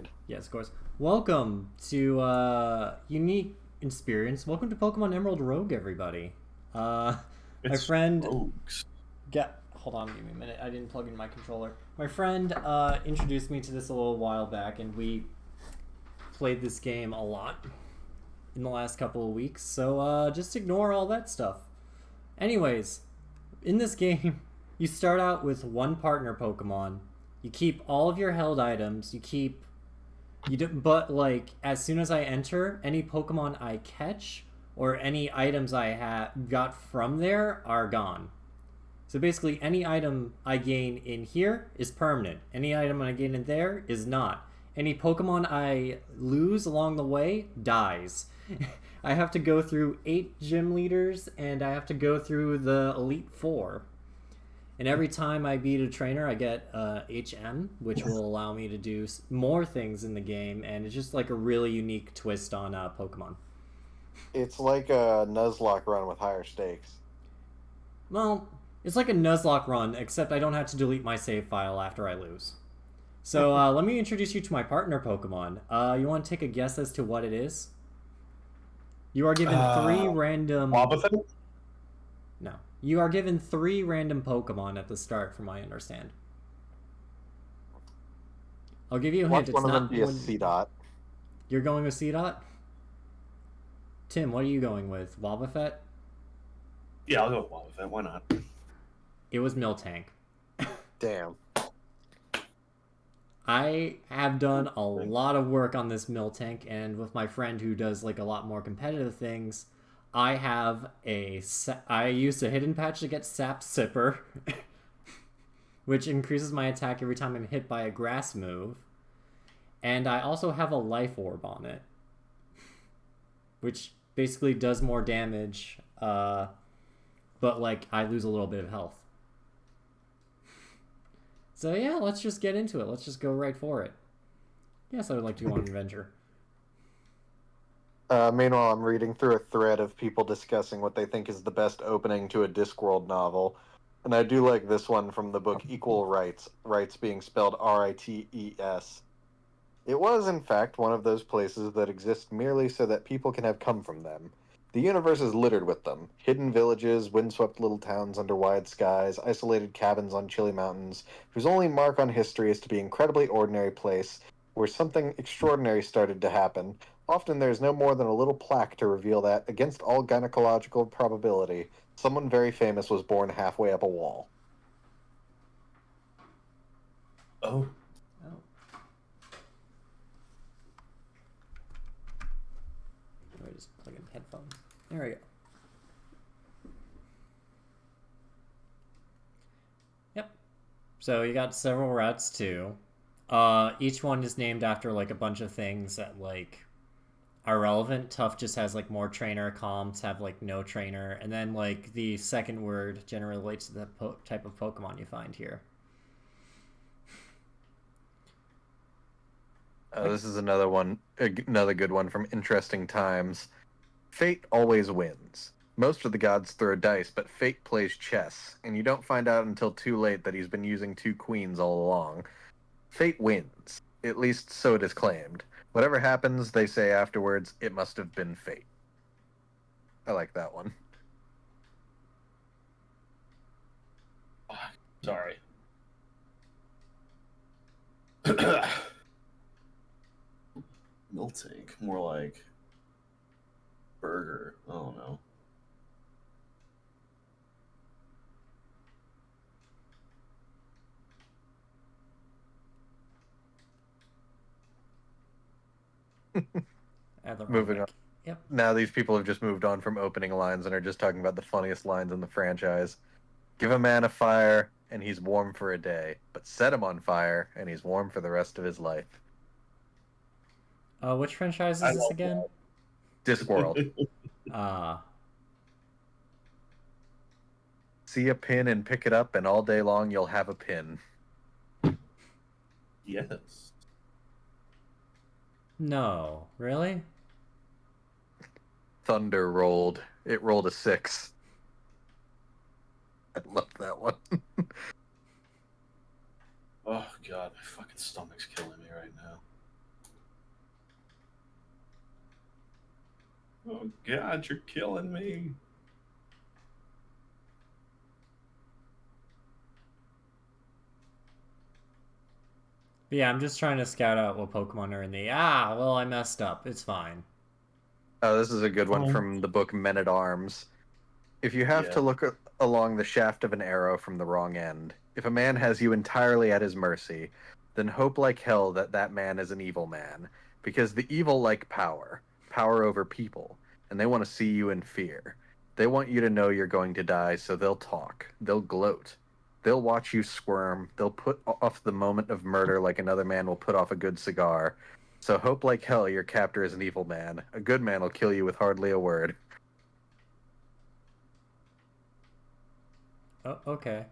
started. Yes, of course. Welcome to Unique Experience. Welcome to Pokemon Emerald Rogue, everybody. Uh, my It's friend, rogues. hold on, give me a minute. I didn't plug in my controller. My friend introduced me to this a little while back, and we played this game a lot in the last couple of weeks. So just ignore all that stuff. Anyways, in this game, you start out with one partner Pokemon. You keep all of your held items. But like as soon as I enter, any Pokemon I catch or any items I have got from there are gone. So basically, any item I gain in here is permanent. Any item I gain in there is not. Any Pokemon I lose along the way dies. I have to go through 8 gym leaders and I have to go through the Elite Four. And every time I beat a trainer, I get HM, which will allow me to do more things in the game, and it's just like a really unique twist on Pokemon. It's like a Nuzlocke run with higher stakes. Well, it's like a Nuzlocke run, except I don't have to delete my save file after I lose. So let me introduce you to my partner Pokemon. You want to take a guess as to what it is? You are given three random... Wobbuffet? No. You are given 3 random Pokemon at the start, from what I understand. I'll give you a hint. Watch It's one of them not be a Seedot. You're going with Seedot? Tim, what are you going with? Wobbuffet? Yeah, I'll go with Wobbuffet. Why not? It was Miltank. Damn. I have done a lot of work on this Miltank, and with my friend who does like a lot more competitive things, I used a hidden patch to get Sap Sipper, which increases my attack every time I'm hit by a grass move. And I also have a life orb on it, which basically does more damage, but like I lose a little bit of health. So yeah, let's just get into it. Let's just go right for it. Yes, I would like to go on an adventure. Meanwhile, I'm reading through a thread of people discussing what they think is the best opening to a Discworld novel. And I do like this one from the book Equal Rights, rights being spelled Rites. It was, in fact, one of those places that exist merely so that people can have come from them. The universe is littered with them. Hidden villages, windswept little towns under wide skies, isolated cabins on chilly mountains, whose only mark on history is to be incredibly ordinary place where something extraordinary started to happen. Often there's no more than a little plaque to reveal that, against all gynecological probability, someone very famous was born halfway up a wall. Oh. Oh. Let me just plug in headphones. There we go. Yep. So you got several routes too. Each one is named after like a bunch of things that like are relevant. Tough just has like more trainer. Calms have like no trainer, and then like the second word generally relates to the type of Pokemon you find here. This is another one, another good one from Interesting Times. Fate always wins. Most of the gods throw dice, but fate plays chess, and you don't find out until too late that he's been using 2 queens all along. Fate wins. At least so it is claimed. Whatever happens, they say afterwards, it must have been fate. I like that one. Sorry. Miltank. More like burger. I don't know. Moving on. Yep. Now these people have just moved on from opening lines and are just talking about the funniest lines in the franchise. Give a man a fire, and he's warm for a day, but set him on fire, and he's warm for the rest of his life. Which franchise is this again? Discworld. See a pin and pick it up, and all day long you'll have a pin. Yes. No, really? Thunder rolled. It rolled a 6. I love that one. Oh god, my fucking stomach's killing me right now. Oh God, you're killing me. But yeah, I'm just trying to scout out what Pokemon are in the. Ah, well, I messed up. It's fine. Oh, this is a good one Fine. from the book Men at Arms. If you have Yeah. to look along the shaft of an arrow from the wrong end, if a man has you entirely at his mercy, then hope like hell that that man is an evil man, because the evil like power, power over people, and they want to see you in fear. They want you to know you're going to die, so they'll talk, they'll gloat, they'll watch you squirm, they'll put off the moment of murder like another man will put off a good cigar. So hope like hell your captor is an evil man. A good man will kill you with hardly a word. Oh, okay.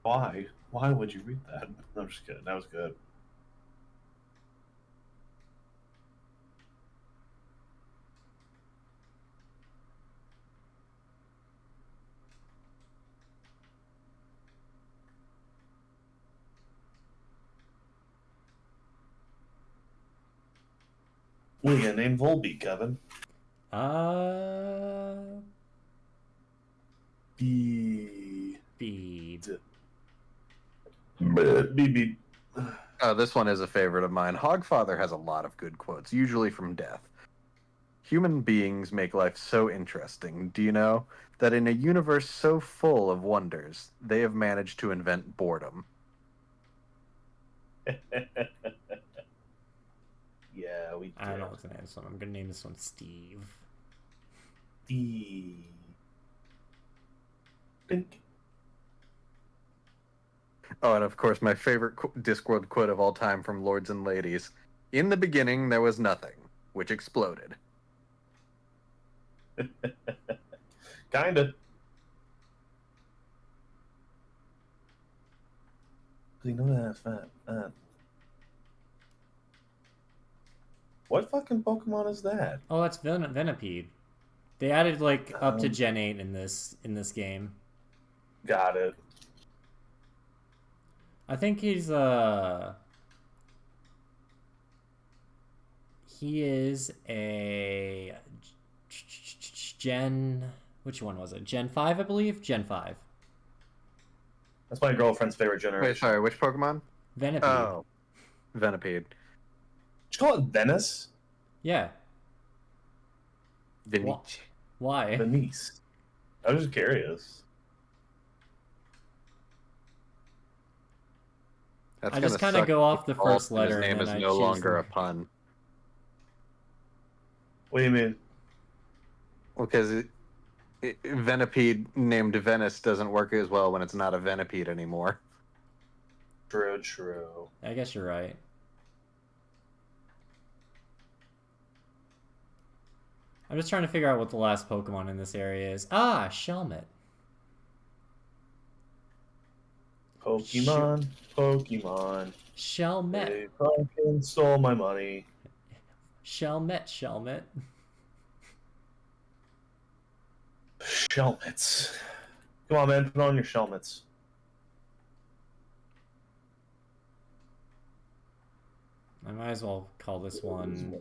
Why? Why would you read that? I'm just kidding. That was good. What are you gonna name Volbeat, Kevin? Uh, B. B. B. This one is a favorite of mine. Hogfather has a lot of good quotes, usually from Death. Human beings make life so interesting, do you know, that in a universe so full of wonders, they have managed to invent boredom. Yeah, we I don't know did. what's the name of this one. I'm gonna name this one Steve. D. Dink. Oh, and of course, my favorite Discworld quote of all time from Lords and Ladies. In the beginning, there was nothing, which exploded. Kinda. You know that fat. What fucking Pokemon is that? Oh, that's Venipede. They added like up to Um, Gen 8 in this game. got it. I think he is a Gen, which one was it? Gen 5, I believe. Gen 5. That's my girlfriend's favorite Wait, generation. sorry, which Pokemon? Venipede. Oh, Venipede. Did you call it Venice? Yeah. Vinici. Why? Venice. I was just curious. That's I gonna just kind of suck go off the balls first and his letter and name then is I no choose longer the... a pun. What do you mean? Well, because Venipede named Venice doesn't work as well when it's not a Venipede anymore. True. I guess you're right. I'm just trying to figure out what the last Pokemon in this area is. Ah, Shelmet. Pokemon. Shelmet. They fucking stole my money. Shelmet. Shelmets. Come on, man. Put on your Shelmets. I might as well call this one...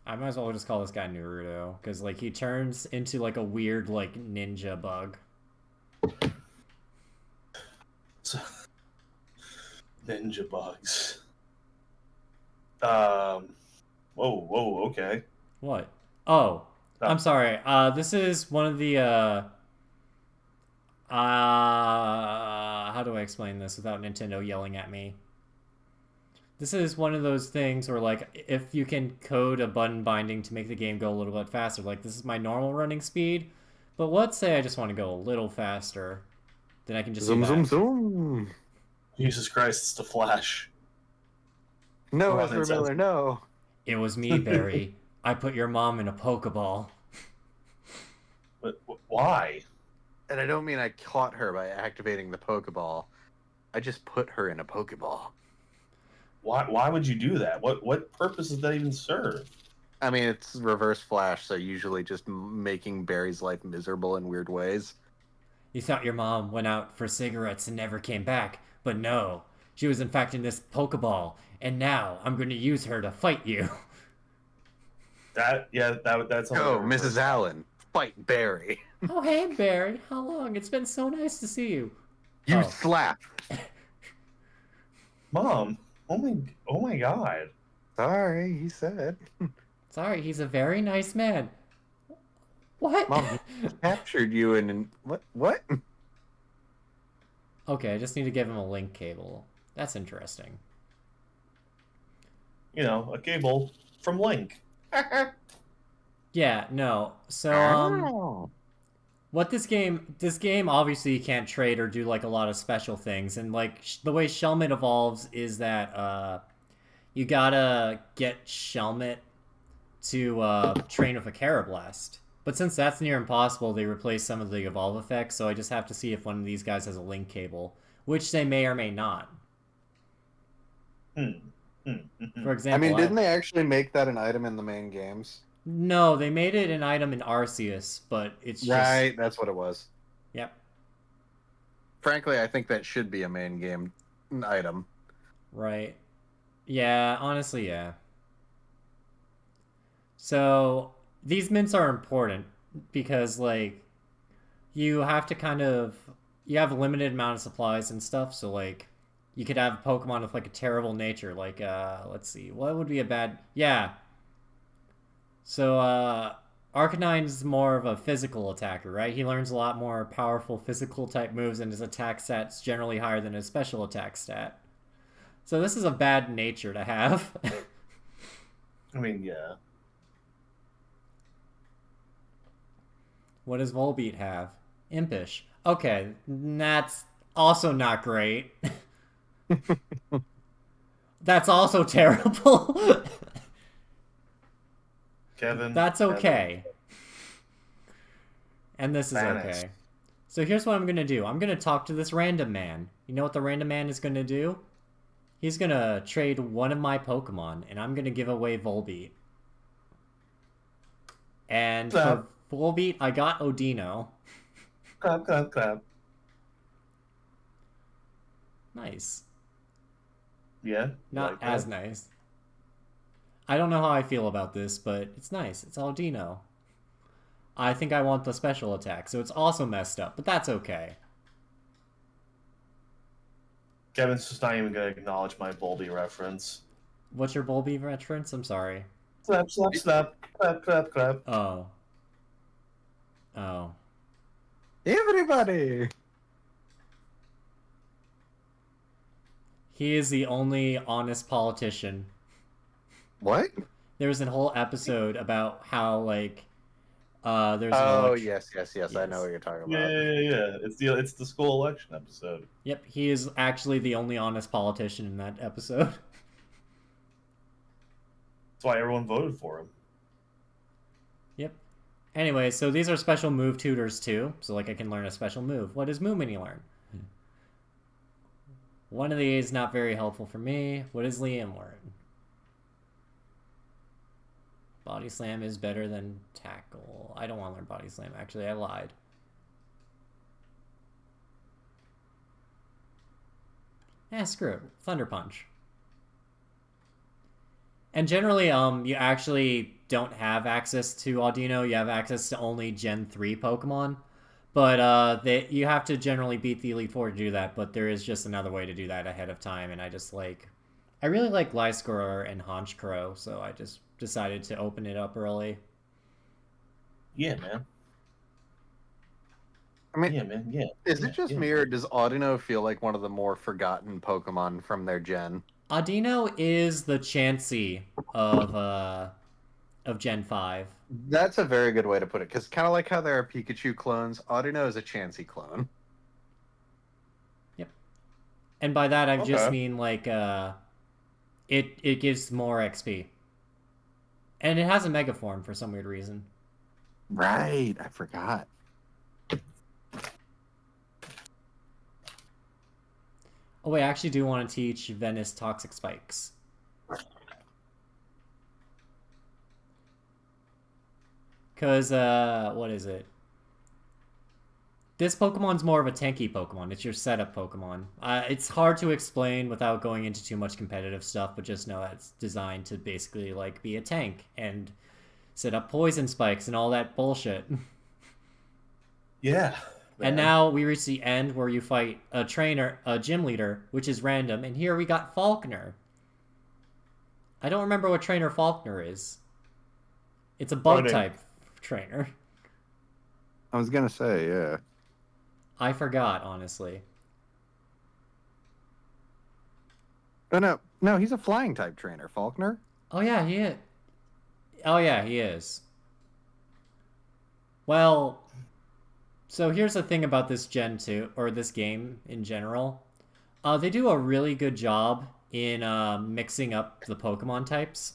I might as well just call this guy Naruto, because like he turns into like a weird like ninja bug. Ninja bugs. Whoa, okay. What? Oh, No. I'm sorry. This is one of the how do I explain this without Nintendo yelling at me? This is one of those things where like if you can code a button binding to make the game go a little bit faster, like this is my normal running speed, but let's say I just want to go a little faster, then I can just do Zoom, that. zoom. Jesus Christ, it's the Flash. No, Come on, Ezra Vincent. Miller, no. It was me, Barry. I put your mom in a Pokeball. But why? And I don't mean I caught her by activating the Pokeball. I just put her in a Pokeball. Why would you do that? What purpose does that even serve? I mean, it's Reverse Flash, so usually just making Barry's life miserable in weird ways. You thought your mom went out for cigarettes and never came back, but no. She was in fact in this Pokeball, and now I'm going to use her to fight you. That's something Oh, I Mrs. remember. Allen, fight Barry. Oh, hey, Barry. How long? It's been so nice to see you. You Oh. slap. Mom, oh my God. Sorry, he said. Sorry, he's a very nice man. What? Mom, he captured you and what? What? Okay, I just need to give him a link cable. That's interesting. You know, a cable from Link. Yeah, no. So, Oh. what this game obviously you can't trade or do like a lot of special things, and like the way Shelmet evolves is that you gotta get Shelmet to train with a Carablast. But since that's near impossible, they replace some of the evolve effects, so I just have to see if one of these guys has a link cable, which they may or may not. For I example, mean, didn't they actually make that an item in the main games? No, they made it an item in Arceus, but it's just Right, that's what it was. Yep. Frankly, I think that should be a main game item. Right. Yeah, honestly, yeah. So these mints are important because like you have to kind of you have a limited amount of supplies and stuff, so like you could have Pokemon with like a terrible nature, like let's see, what would be a bad yeah. So Arcanine's more of a physical attacker, right? He learns a lot more powerful physical type moves and his attack stat's generally higher than his special attack stat. So this is a bad nature to have. I mean, yeah. What does Volbeat have? Impish. Okay, that's also not great. That's also terrible. Kevin. That's okay. And this is Vanished. okay. So here's what I'm going to do. I'm going to talk to this random man. You know what the random man is going to do? He's going to trade one of my Pokemon, and I'm going to give away Volbeat. And for Volbeat, I got Odino. Clap, clap, clap. Nice. Yeah. Not like as that? nice. I don't know how I feel about this, but it's nice. It's Aldino. I think I want the special attack, so it's also messed up, but that's okay. Kevin's just not even going to acknowledge my Bulby reference. What's your Bulby reference? I'm sorry. Slap, slap, slap. Clap, clap, clap. Oh. Oh. Everybody! He is the only honest politician. What? There was a whole episode about how, like, there's an Oh, election. yes. I know what you're talking Yeah, about. yeah. It's the school election episode. Yep, he is actually the only honest politician in that episode. That's why everyone voted for him. Yep. Anyway, so these are special move tutors too. So like I can learn a special move. What does Moo Mini learn? One of these not very helpful for me. What does Liam learn? Body Slam is better than Tackle. I don't want to learn Body Slam. Actually, I lied. Screw it. Thunder Punch. And generally, you actually don't have access to Audino. You have access to only Gen 3 Pokemon. But you have to generally beat the Elite Four to do that, but there is just another way to do that ahead of time, and I really like Gliscor and Honchkrow, so I just decided to open it up early. Yeah, man. I mean, Yeah, man. Yeah. Is it just me, or does Audino feel like one of the more forgotten Pokemon from their gen? Audino is the Chansey of Gen 5. That's a very good way to put it, because kind of like how there are Pikachu clones, Audino is a Chansey clone. Yep. And by that, I just Okay. mean, like, it gives more XP. And it has a Mega Form for some weird reason. Right, I forgot. Oh, wait, I actually do want to teach Venice Toxic Spikes. Because, what is it? This Pokemon's more of a tanky Pokemon. It's your setup Pokemon. It's hard to explain without going into too much competitive stuff, but just know that it's designed to basically like be a tank and set up poison spikes and all that bullshit. Yeah. And man. now we reach the end where you fight a trainer, a gym leader, which is random, and here we got Falkner. I don't remember what trainer Falkner is. It's a bug Running. type trainer. I was gonna say, yeah. I forgot, honestly. Oh no, he's a flying type trainer, Faulkner. Oh yeah, he is. Oh yeah, he is. Well, so here's the thing about this Gen 2, or this game in general. They do a really good job in mixing up the Pokemon types.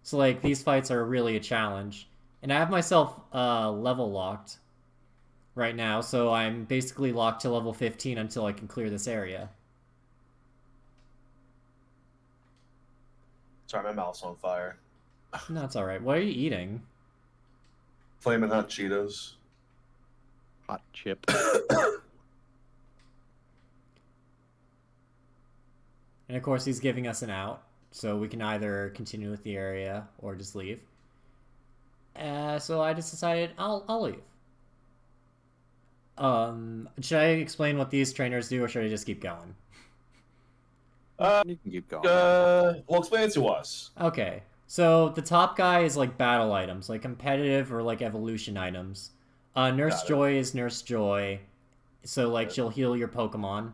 So like these fights are really a challenge. And I have myself level locked right now, so I'm basically locked to level 15 until I can clear this area. Sorry, my mouth's on fire. No, it's alright. What are you eating? Flaming hot Cheetos. Hot chip. And of course he's giving us an out, so we can either continue with the area or just leave. So I just decided I'll leave. Should I explain what these trainers do, or should I just keep going? You can keep going. Well, explain it to us. Okay, so the top guy is like battle items, like competitive or like evolution items. Nurse Got it. Joy is Nurse Joy, so like Got it. she'll heal your Pokemon.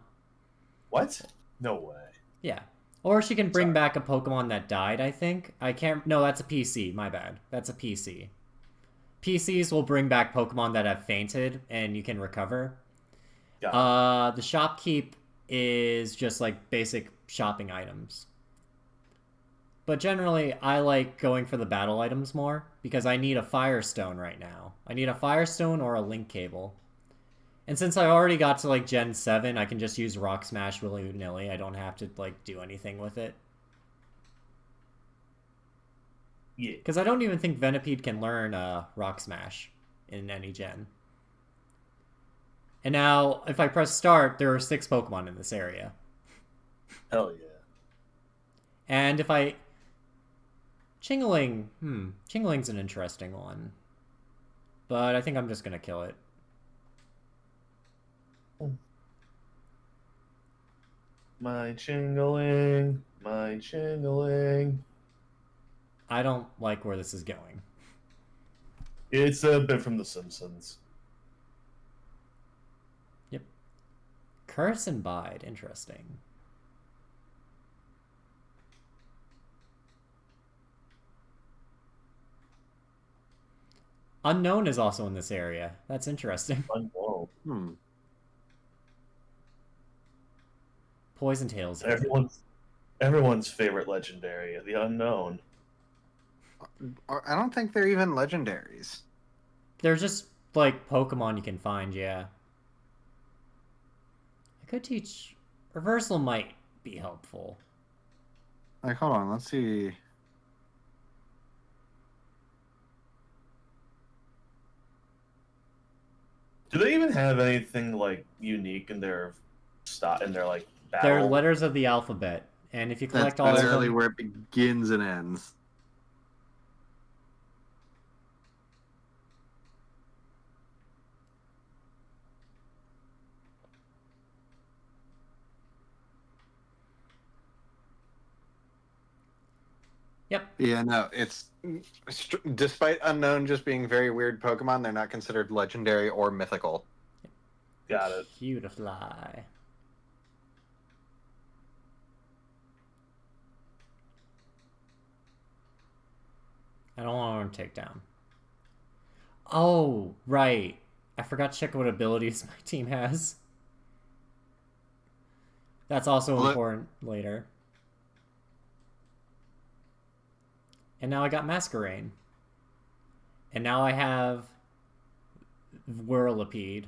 What? No way. Yeah. Or she can bring Sorry. back a Pokemon that died, I think. I can't... No, that's a PC. My bad. That's a PC. PCs will bring back Pokemon that have fainted, and you can recover. Got The shopkeep is just, like, basic shopping items. But generally, I like going for the battle items more, because I need a Firestone right now. I need a Firestone or a Link Cable. And since I already got to, like, Gen 7, I can just use Rock Smash willy-nilly. I don't have to, like, do anything with it. Yeah. Because I don't even think Venipede can learn Rock Smash in any gen. And now, if I press start, there are 6 Pokemon in this area. Hell yeah. And if I... Chingling. Chingling's an interesting one. But I think I'm just going to kill it. My Chingling, my Chingling. I don't like where this is going. It's a bit from The Simpsons. Curse and Bide. Interesting. Unknown is also in this area. That's interesting. Whoa. Poison Tails. Everyone's favorite legendary, the Unknown. I don't think they're even legendaries. They're just, like, Pokemon you can find, yeah. I could teach... Reversal might be helpful. Like, hold on, let's see. Do they even have anything like unique in their like battle? They're letters of the alphabet, and if you collect That's all of literally them... where it begins and ends. Yep. Yeah, no, it's despite Unknown just being very weird Pokemon, they're not considered legendary or mythical. Got it. Beautifly. I don't want to take down. Oh, right. I forgot to check what abilities my team has. That's also important later. And now I got Masquerain. And now I have Whirlipede.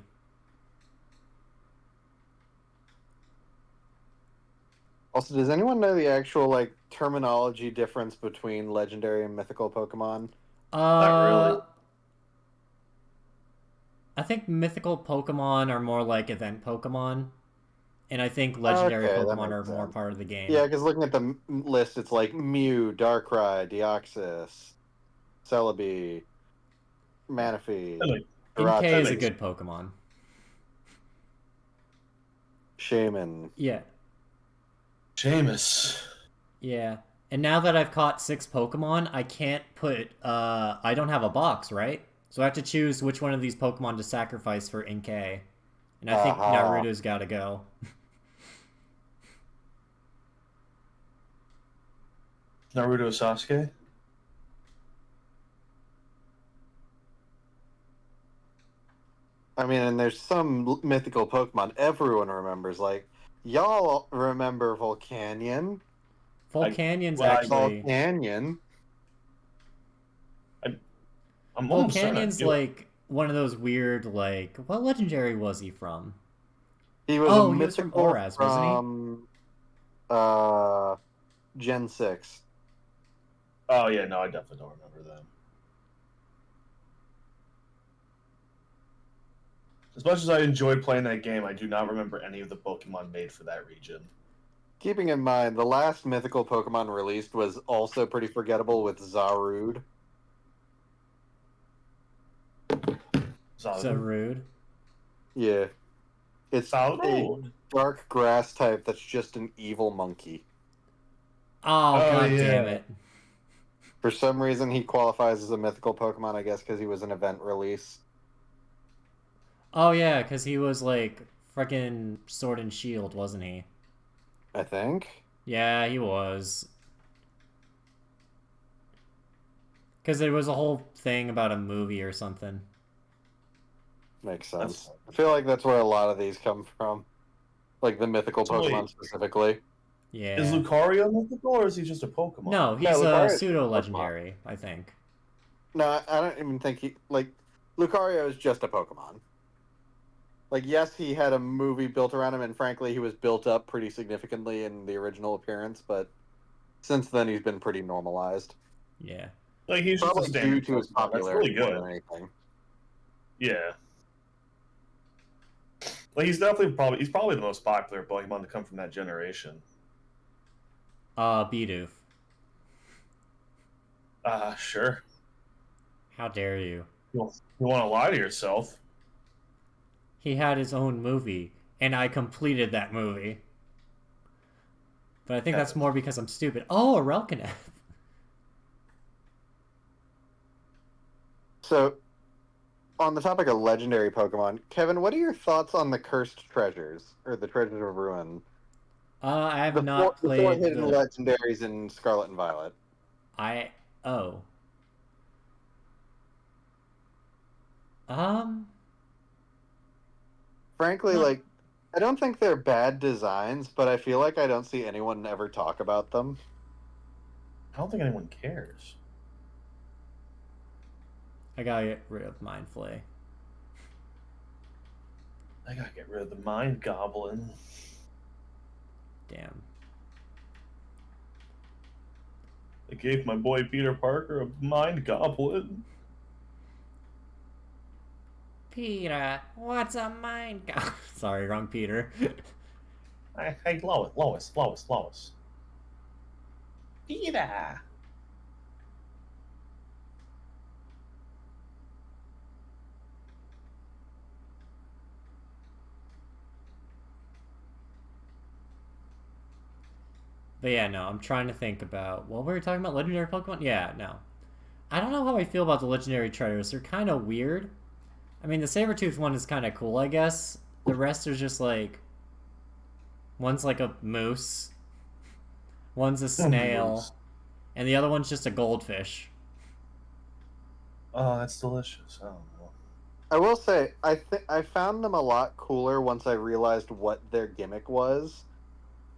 Also, does anyone know the actual like terminology difference between legendary and mythical Pokemon? Not really. I think mythical Pokemon are more like event Pokemon, and I think legendary Okay, that Pokemon makes are more sense. part of the game. Yeah, because looking at the list, it's like Mew, Darkrai, Deoxys, Celebi, That Manaphy, makes, Inkay that is a Jirachi, makes good Pokemon. Shaman. Yeah, Jameis. yeah. And now that I've caught 6 Pokemon, I can't put. I don't have a box, right? So I have to choose which one of these Pokemon to sacrifice for Inkay. And I think Aha. Naruto's got to go. Naruto Sasuke. I mean, and there's some mythical Pokemon everyone remembers. Like, y'all remember Volcanion? I, Volcanion's well, actually. Volcanion. I, I'm almost certain I Volcanion's feel it. like one of those weird, like. What legendary was he from? He was a Oh, he was from mythical Oraz, wasn't he? from uh Gen 6. Oh yeah, no, I definitely don't remember them. As much as I enjoyed playing that game, I do not remember any of the Pokemon made for that region. Keeping in mind, the last mythical Pokemon released was also pretty forgettable with Zarude. So Zaru. rude. Yeah. It's a Zaru. dark grass type that's just an evil monkey. Oh, Oh god damn yeah. it. For some reason, he qualifies as a mythical Pokemon, I guess, because he was an event release. Oh, yeah, because he was like freaking Sword and Shield, wasn't he? I think. Yeah, he was. Because there was a whole thing about a movie or something. Makes That's sense. I feel like that's where a lot of these come from. Like the mythical so Pokemon wait, specifically. is Yeah. Lucario mythical or is he just a Pokemon? No, Yeah, he's a Lucario is just pseudo a Pokemon. legendary, I think. No, I don't even think he like Lucario is just a Pokemon. Like, yes, he had a movie built around him, and frankly, he was built up pretty significantly in the original appearance, but since then he's been pretty normalized. Yeah. Like he's just a Probably due standard to his Pokemon. That's really popularity more good. than anything. Yeah. Like he's probably the most popular Pokemon to come from that generation. Bidoof. Sure. How dare you? You want to lie to yourself? He had his own movie, and I completed that movie. But I think that's Kevin. more because I'm stupid. Oh, a Relkanath. So, on the topic of legendary Pokemon, Kevin, what are your thoughts on the Cursed Treasures or the Treasures of Ruin? I have not The four played hidden the. legendaries in Scarlet and Violet. I. Oh. Um. Frankly, Not. like, I don't think they're bad designs, but I feel like I don't see anyone ever talk about them. I don't think anyone cares. I gotta get rid of Mind Flay. I gotta get rid of the Mind Goblin. Damn. I gave my boy Peter Parker a Mind Goblin. Peter, what's a mind go? Sorry, wrong Peter. Hey, Lois. Peter. But yeah, no, I'm trying to think about what were we talking about? Legendary Pokemon? Yeah, no. I don't know how I feel about the legendary treasures. They're kind of weird. I mean, the Sabertooth one is kind of cool, I guess. The rest are just like one's like a moose, one's a snail, and the other one's just a goldfish. Oh, that's delicious. I don't know. I will say, I found them a lot cooler once I realized what their gimmick was.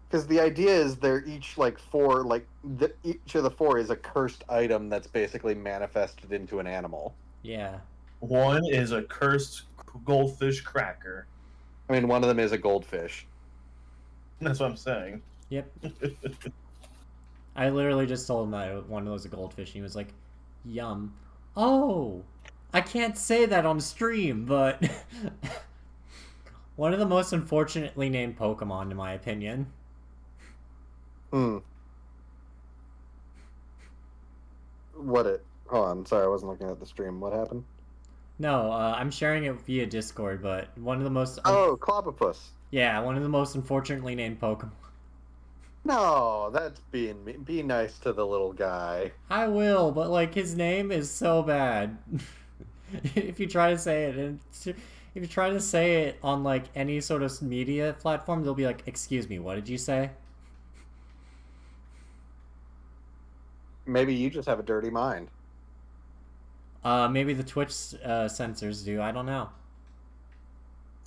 Because the idea is they're each like four, like each of the four is a cursed item that's basically manifested into an animal. Yeah. One is a cursed goldfish cracker. I mean, one of them is a goldfish. That's what I'm saying. Yep. I literally just told him that one of those was a goldfish, and he was like, "Yum." Oh, I can't say that on stream, but one of the most unfortunately named Pokemon, in my opinion. Hmm. Hold on, sorry, I wasn't looking at the stream. What happened? No, I'm sharing it via Discord, but one of the most Oh, Clobbopus. yeah, one of the most unfortunately named Pokemon. No, that's being mean. Be nice to the little guy. I will, but like his name is so bad. If you try to say it, and if you try to say it on like any sort of media platform, they'll be like, "Excuse me, what did you say?" Maybe you just have a dirty mind. Maybe the Twitch censors do. I don't know.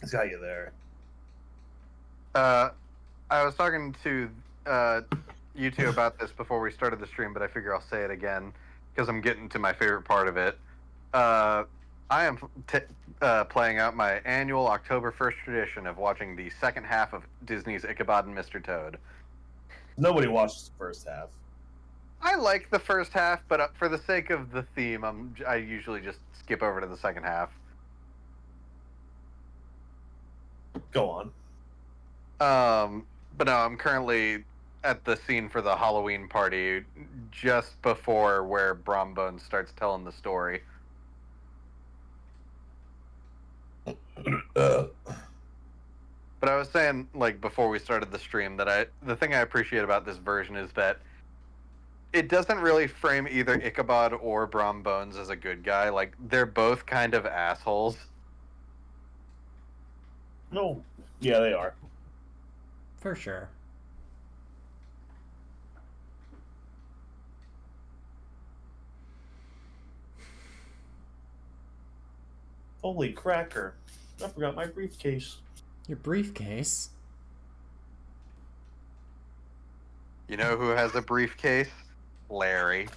It's got you there. I was talking to you two about this before we started the stream, but I figure I'll say it again because I'm getting to my favorite part of it. I am playing out my annual October 1st tradition of watching the second half of Disney's Ichabod and Mr. Toad. Nobody watches the first half. I like the first half, but for the sake of the theme, I usually just skip over to the second half. Go on. But no, I'm currently at the scene for the Halloween party just before where Brombones starts telling the story. But I was saying, like, before we started the stream, that the thing I appreciate about this version is that it doesn't really frame either Ichabod or Brombones as a good guy. Like, they're both kind of assholes. No. Yeah, they are. For sure. Holy cracker. I forgot my briefcase. Your briefcase? You know who has a briefcase? Larry.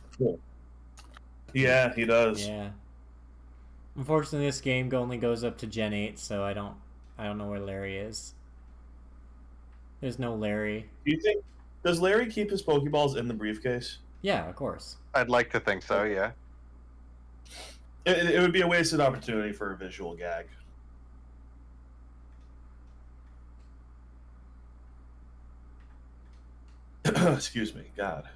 Yeah, he does. Yeah. Unfortunately, this game only goes up to Gen 8, so I don't know where Larry is. There's no Larry. Do you think does Larry keep his Pokeballs in the briefcase? Yeah, of course. I'd like to think so, yeah. It would be a wasted opportunity for a visual gag. Excuse me, God.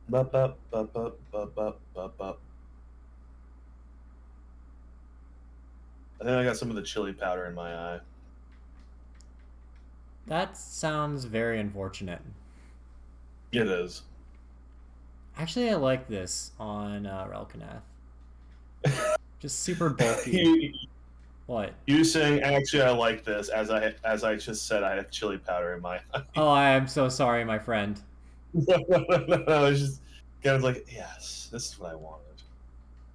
Bup, bup, bup, bup, bup, bup, bup, bup. I think I got some of the chili powder in my eye. That sounds very unfortunate. It is. Actually, I like this on Relkanath. Just super bulky. you, What? you saying actually I like this as I just said I have chili powder in my eye. Oh, I am so sorry, my friend. No, it's just I was like, yes, this is what I wanted.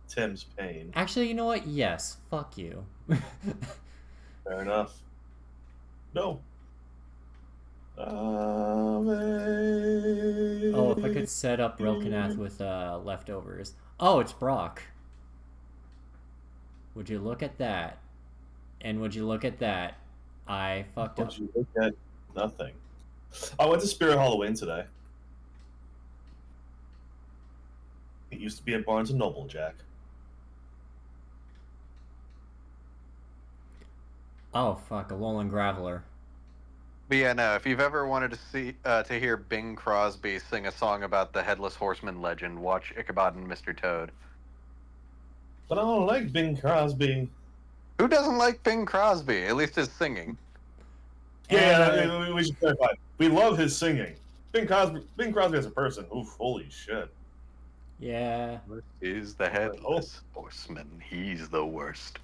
Tim's pain. Actually, you know what? Yes. Fuck you. Fair enough. No. Oh, if I could set up Relkanath with leftovers. Oh, it's Brock. Would you look at that? And would you look at that? I fucked up. Would you look at nothing? I went to Spirit Halloween today. It used to be at Barnes and Noble, Jack. Oh, fuck. A Alolan Graveler. But yeah, no, if you've ever wanted to hear Bing Crosby sing a song about the Headless Horseman legend, watch Ichabod and Mr. Toad. But I don't like Bing Crosby. Who doesn't like Bing Crosby? At least his singing. Yeah, we should clarify. We love his singing. Bing Crosby as a person. Oof, holy shit. Yeah. Is the Headless Horseman. He's the worst.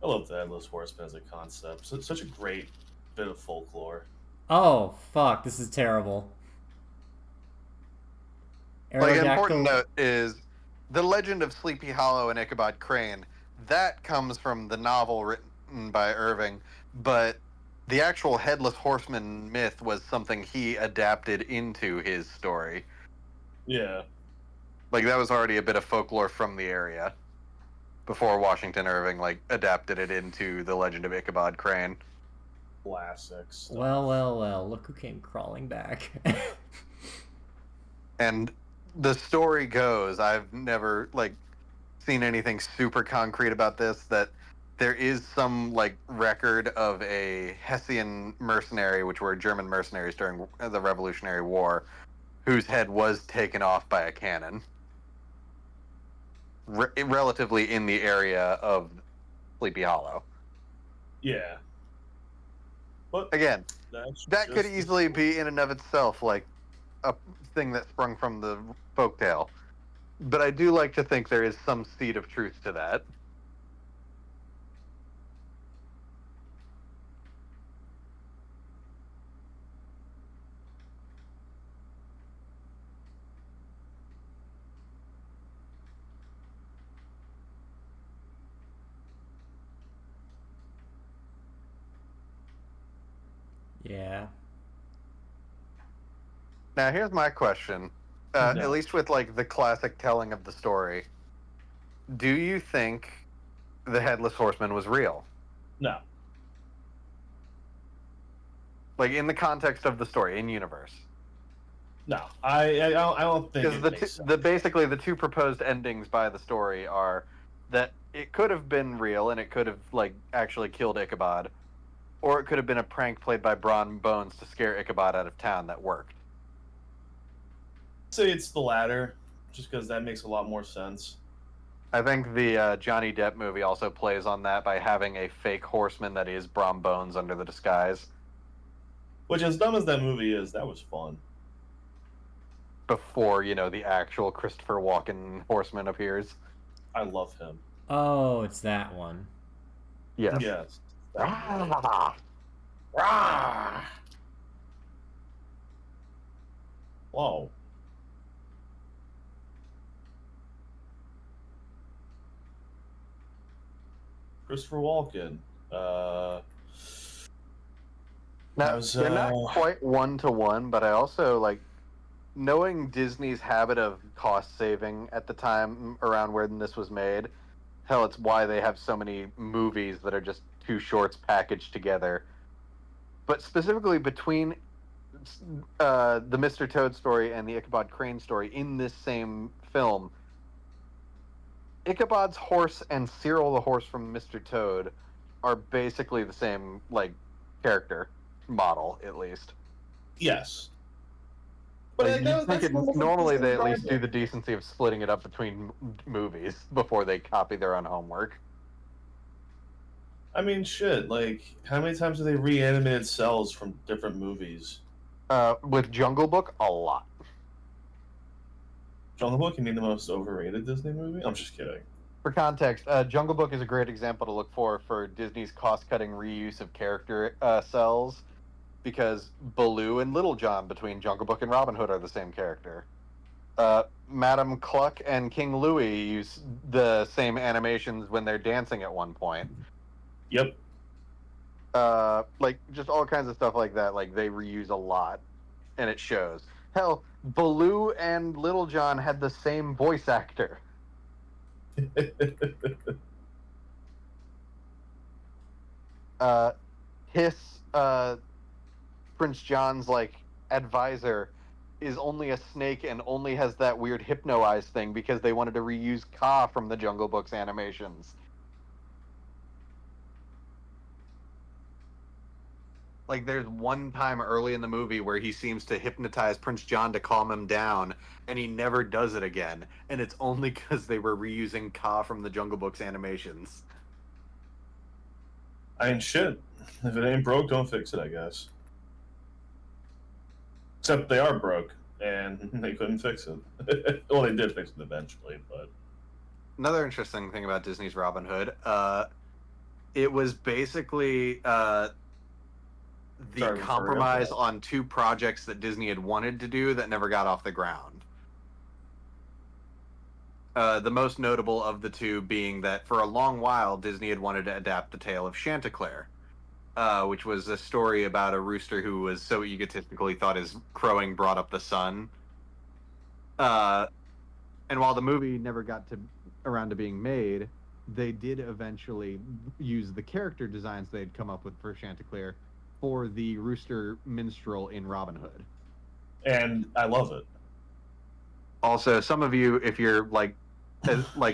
I love the Headless Horseman as a concept. Such a great bit of folklore. Oh, fuck. This is terrible. Like, an important note is the legend of Sleepy Hollow and Ichabod Crane. That comes from the novel written by Irving, but the actual Headless Horseman myth was something he adapted into his story. Yeah. Like, that was already a bit of folklore from the area before Washington Irving, like, adapted it into the legend of Ichabod Crane. classic stuff. Well, look who came crawling back. And the story goes, I've never like seen anything super concrete about this, that there is some like record of a Hessian mercenary, which were German mercenaries during the Revolutionary War, whose head was taken off by a cannon. Relatively in the area of Sleepy Hollow. Yeah. But Again, that's that could just the easily story. be in and of itself like a thing that sprung from the folktale. But I do like to think there is some seed of truth to that. Yeah. Now, here's my question. No. At least with like the classic telling of the story, do you think the Headless Horseman was real? No. Like in the context of the story, in universe? No. I don't think Because it the makes sense. basically the two proposed endings by the story are that it could have been real and it could have like actually killed Ichabod, or it could have been a prank played by Bron Bones to scare Ichabod out of town that worked. Say it's the latter, just because that makes a lot more sense. I think the Johnny Depp movie also plays on that by having a fake horseman that is Bron Bones under the disguise. Which, as dumb as that movie is, that was fun. Before, you know, the actual Christopher Walken horseman appears. I love him. Oh, it's that one. Yes. Yes. Rah! Rah! Whoa. Christopher Walken. Now, was, they're not uh, quite one to one, but I also like knowing Disney's habit of cost saving at the time around when this was made. Hell, it's why they have so many movies that are just two shorts packaged together. But specifically between the Mr. Toad story and the Ichabod Crane story in this same film, Ichabod's horse and Cyril the horse from Mr. Toad are basically the same like character model, at least. Yes. But Like, you'd think that's normally they at Disney's least do problem. the decency of splitting it up between movies before they copy their own homework. I mean, shit. Like, how many times have they reanimated cells from different movies? With Jungle Book, a lot. Jungle Book, you mean the most overrated Disney movie? I'm just kidding. For context, Jungle Book is a great example to look for Disney's cost-cutting reuse of character cells, because Baloo and Little John between Jungle Book and Robin Hood are the same character. Madam Cluck and King Louie use the same animations when they're dancing at one point. Yep. Like just all kinds of stuff like that. Like they reuse a lot, and it shows. Hell, Baloo and Little John had the same voice actor. His Prince John's like advisor is only a snake and only has that weird hypno eyes thing because they wanted to reuse Kaa from the Jungle Book's animations. Like there's one time early in the movie where he seems to hypnotize Prince John to calm him down, and he never does it again. And it's only because they were reusing Kaa from the Jungle Book's animations. I mean, shit. If it ain't broke, don't fix it, I guess. Except they are broke, and they couldn't fix it. Well, they did fix it eventually, but... Another interesting thing about Disney's Robin Hood, it was basically the Sorry, compromise for real? on two projects that Disney had wanted to do that never got off the ground. The most notable of the two being that for a long while Disney had wanted to adapt the tale of Chanticleer, which was a story about a rooster who was so egotistically thought his crowing brought up the sun. And while the movie never got around to being made, they did eventually use the character designs they'd come up with for Chanticleer for the rooster minstrel in Robin Hood. And I love it. Also, some of you, if you're like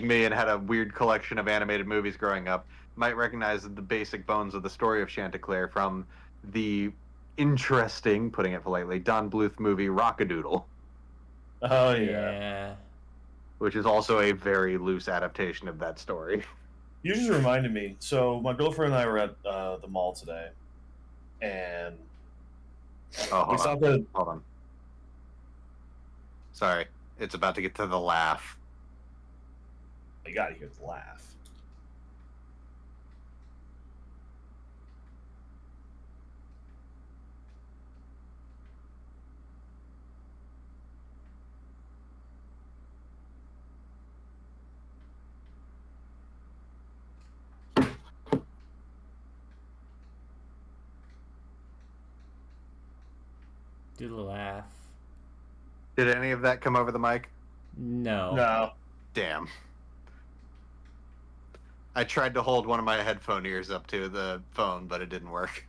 me and had a weird collection of animated movies growing up, might recognize the basic bones of the story of Chanticleer from the interesting, putting it politely, Don Bluth movie Rockadoodle, Oh Yeah. which is also a very loose adaptation of that story. You just reminded me. So my girlfriend and I were at the mall today, and Oh, we stopped at. Hold on. Sorry, it's about to get to the laugh. You gotta hear the laugh. Do the laugh. Did any of that come over the mic? No. No. Damn. I tried to hold one of my headphone ears up to the phone, but it didn't work.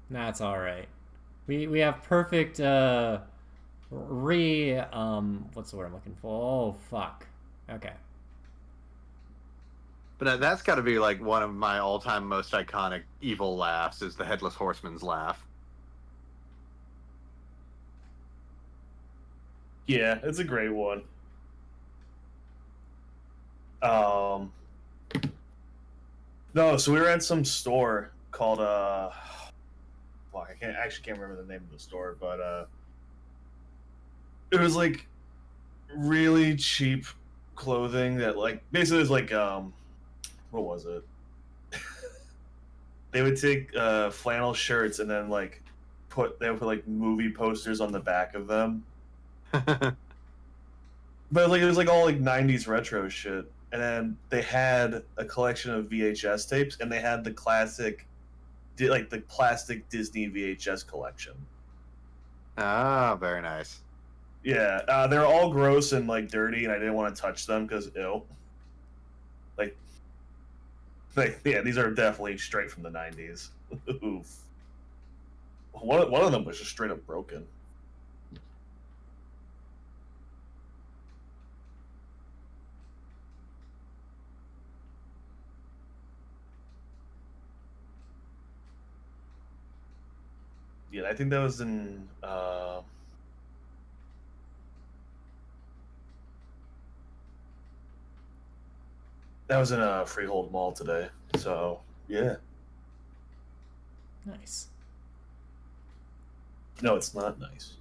That's all right. We have perfect what's the word I'm looking for? Oh fuck. Okay. But that's got to be like one of my all-time most iconic evil laughs is the Headless Horseman's laugh. Yeah, it's a great one. No, so we were at some store called well, I can't remember the name of the store, but it was like really cheap clothing that like basically was like what was it? They would take flannel shirts and then like they would put like movie posters on the back of them. But like it was like all like 90s retro shit. And then they had a collection of VHS tapes, and they had the classic, like the plastic Disney VHS collection. Ah, very nice. Yeah, they're all gross and like dirty, and I didn't want to touch them because ew. Like, yeah, these are definitely straight from the 90s. Oof. One of them was just straight up broken. Yeah, I think that was in Freehold Mall today. So yeah. Nice. No, it's not nice.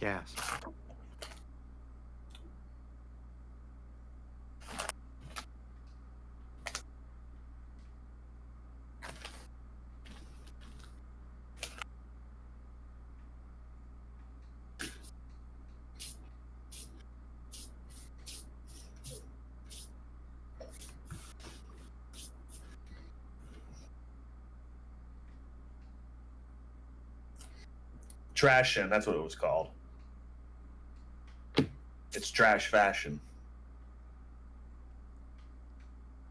Yes. Trashin', that's what it was called. It's trash fashion.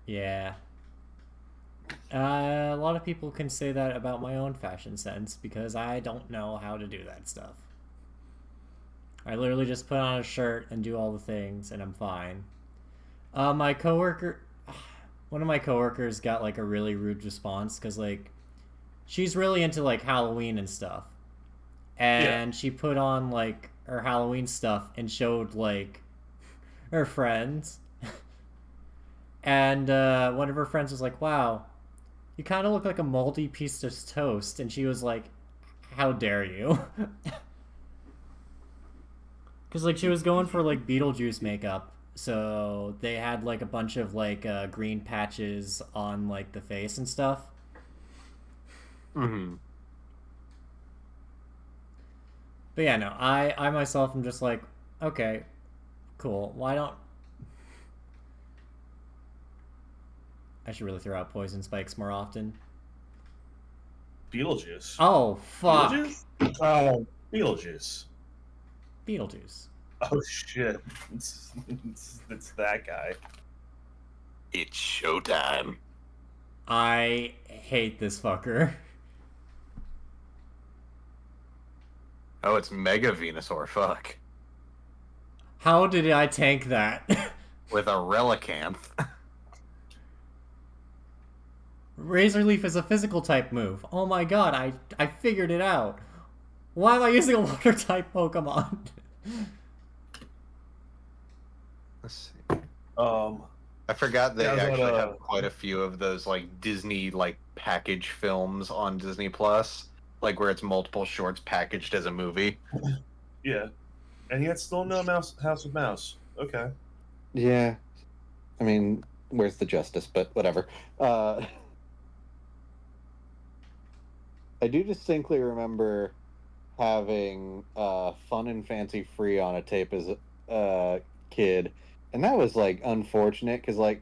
Yeah. A lot of people can say that about my own fashion sense because I don't know how to do that stuff. I literally just put on a shirt and do all the things and I'm fine. My coworker, one of my coworkers got like a really rude response because like she's really into like Halloween and stuff. And she put on like her Halloween stuff and showed like her friends. And one of her friends was like, "Wow, you kind of look like a moldy piece of toast." And she was like, "How dare you?" Because like she was going for like Beetlejuice makeup, so they had like a bunch of like green patches on like the face and stuff. Mm-hmm. But yeah, no, I myself am just like, okay, cool. Why don't I should really throw out poison spikes more often. Beetlejuice. Oh fuck. Beetlejuice? Oh, Beetlejuice. Beetlejuice. Oh shit! It's that guy. It's showtime. I hate this fucker. Oh, it's Mega Venusaur. Fuck. How did I tank that? With a Relicanth. Razor Leaf is a physical type move. Oh my god, I figured it out. Why am I using a water type Pokemon? Let's see. I forgot they Yeah, I was actually about, have quite a few of those like Disney like package films on Disney Plus, like where it's multiple shorts packaged as a movie. yeah, and yet still no House of Mouse. Okay. Yeah, I mean, where's the justice? But whatever. I do distinctly remember having Fun and Fancy Free on a tape as a kid, and that was like unfortunate because like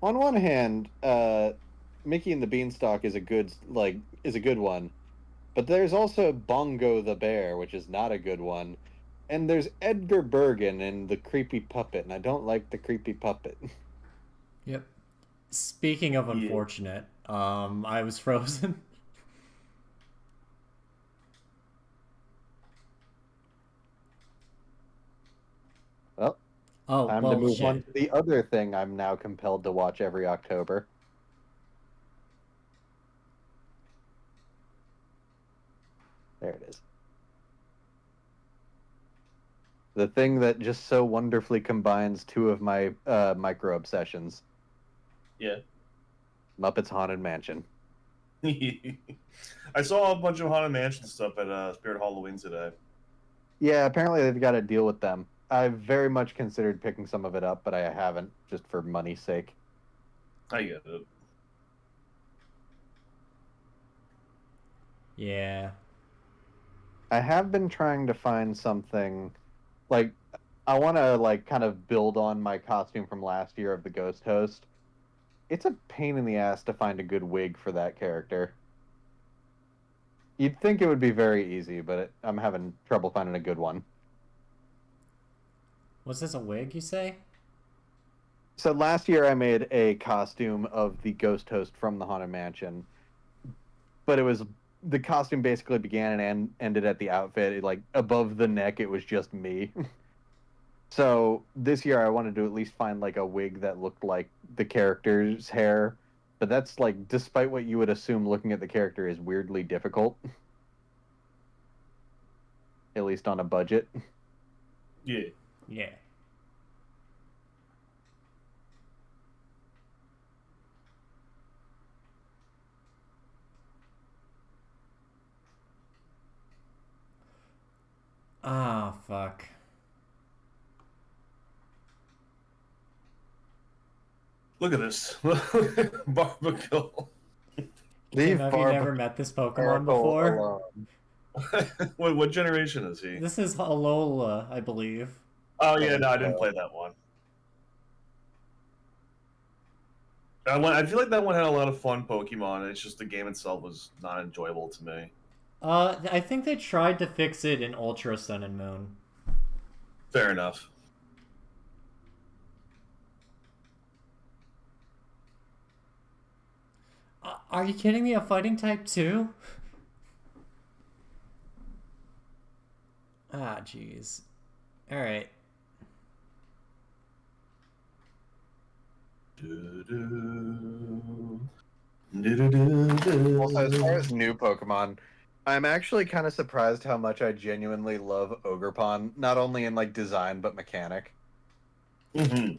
on one hand, Mickey and the Beanstalk is a good one, but there's also Bongo the Bear, which is not a good one, and there's Edgar Bergen and the Creepy Puppet, and I don't like the Creepy Puppet. Yep. Speaking of Yeah. unfortunate, I was frozen. Well, Oh, time to well, move on shit. to the other thing I'm now compelled to watch every October. There it is. The thing that just so wonderfully combines two of my micro obsessions. Yeah. Muppets Haunted Mansion. I saw a bunch of Haunted Mansion stuff at Spirit Halloween today. Yeah, apparently they've got to deal with them. I've very much considered picking some of it up, but I haven't, just for money's sake. I get it. Yeah. I have been trying to find something like I want to like kind of build on my costume from last year of the Ghost Host. It's a pain in the ass to find a good wig for that character. You'd think it would be very easy, but I'm having trouble finding a good one. Was this a wig, you say? So last year I made a costume of the Ghost Host from the Haunted Mansion, but it was the costume basically began and ended at the outfit. Like above the neck, it was just me. So this year I wanted to at least find like a wig that looked like the character's hair, but that's like despite what you would assume looking at the character is weirdly difficult, at least on a budget. Yeah. Yeah. Ah, fuck. Look at this. Barbacle. Tim, have you never met this Pokemon before? What generation is he? This is Alola, I believe. Oh yeah, no, I didn't play that one. I feel like that one had a lot of fun Pokemon. It's just the game itself was not enjoyable to me. I think they tried to fix it in Ultra Sun and Moon. Fair enough. Are you kidding me? A fighting type too? Ah, jeez. Alright. Also, as far as new Pokemon, I'm actually kind of surprised how much I genuinely love Ogerpon, not only in like design but mechanic. Mm-hmm.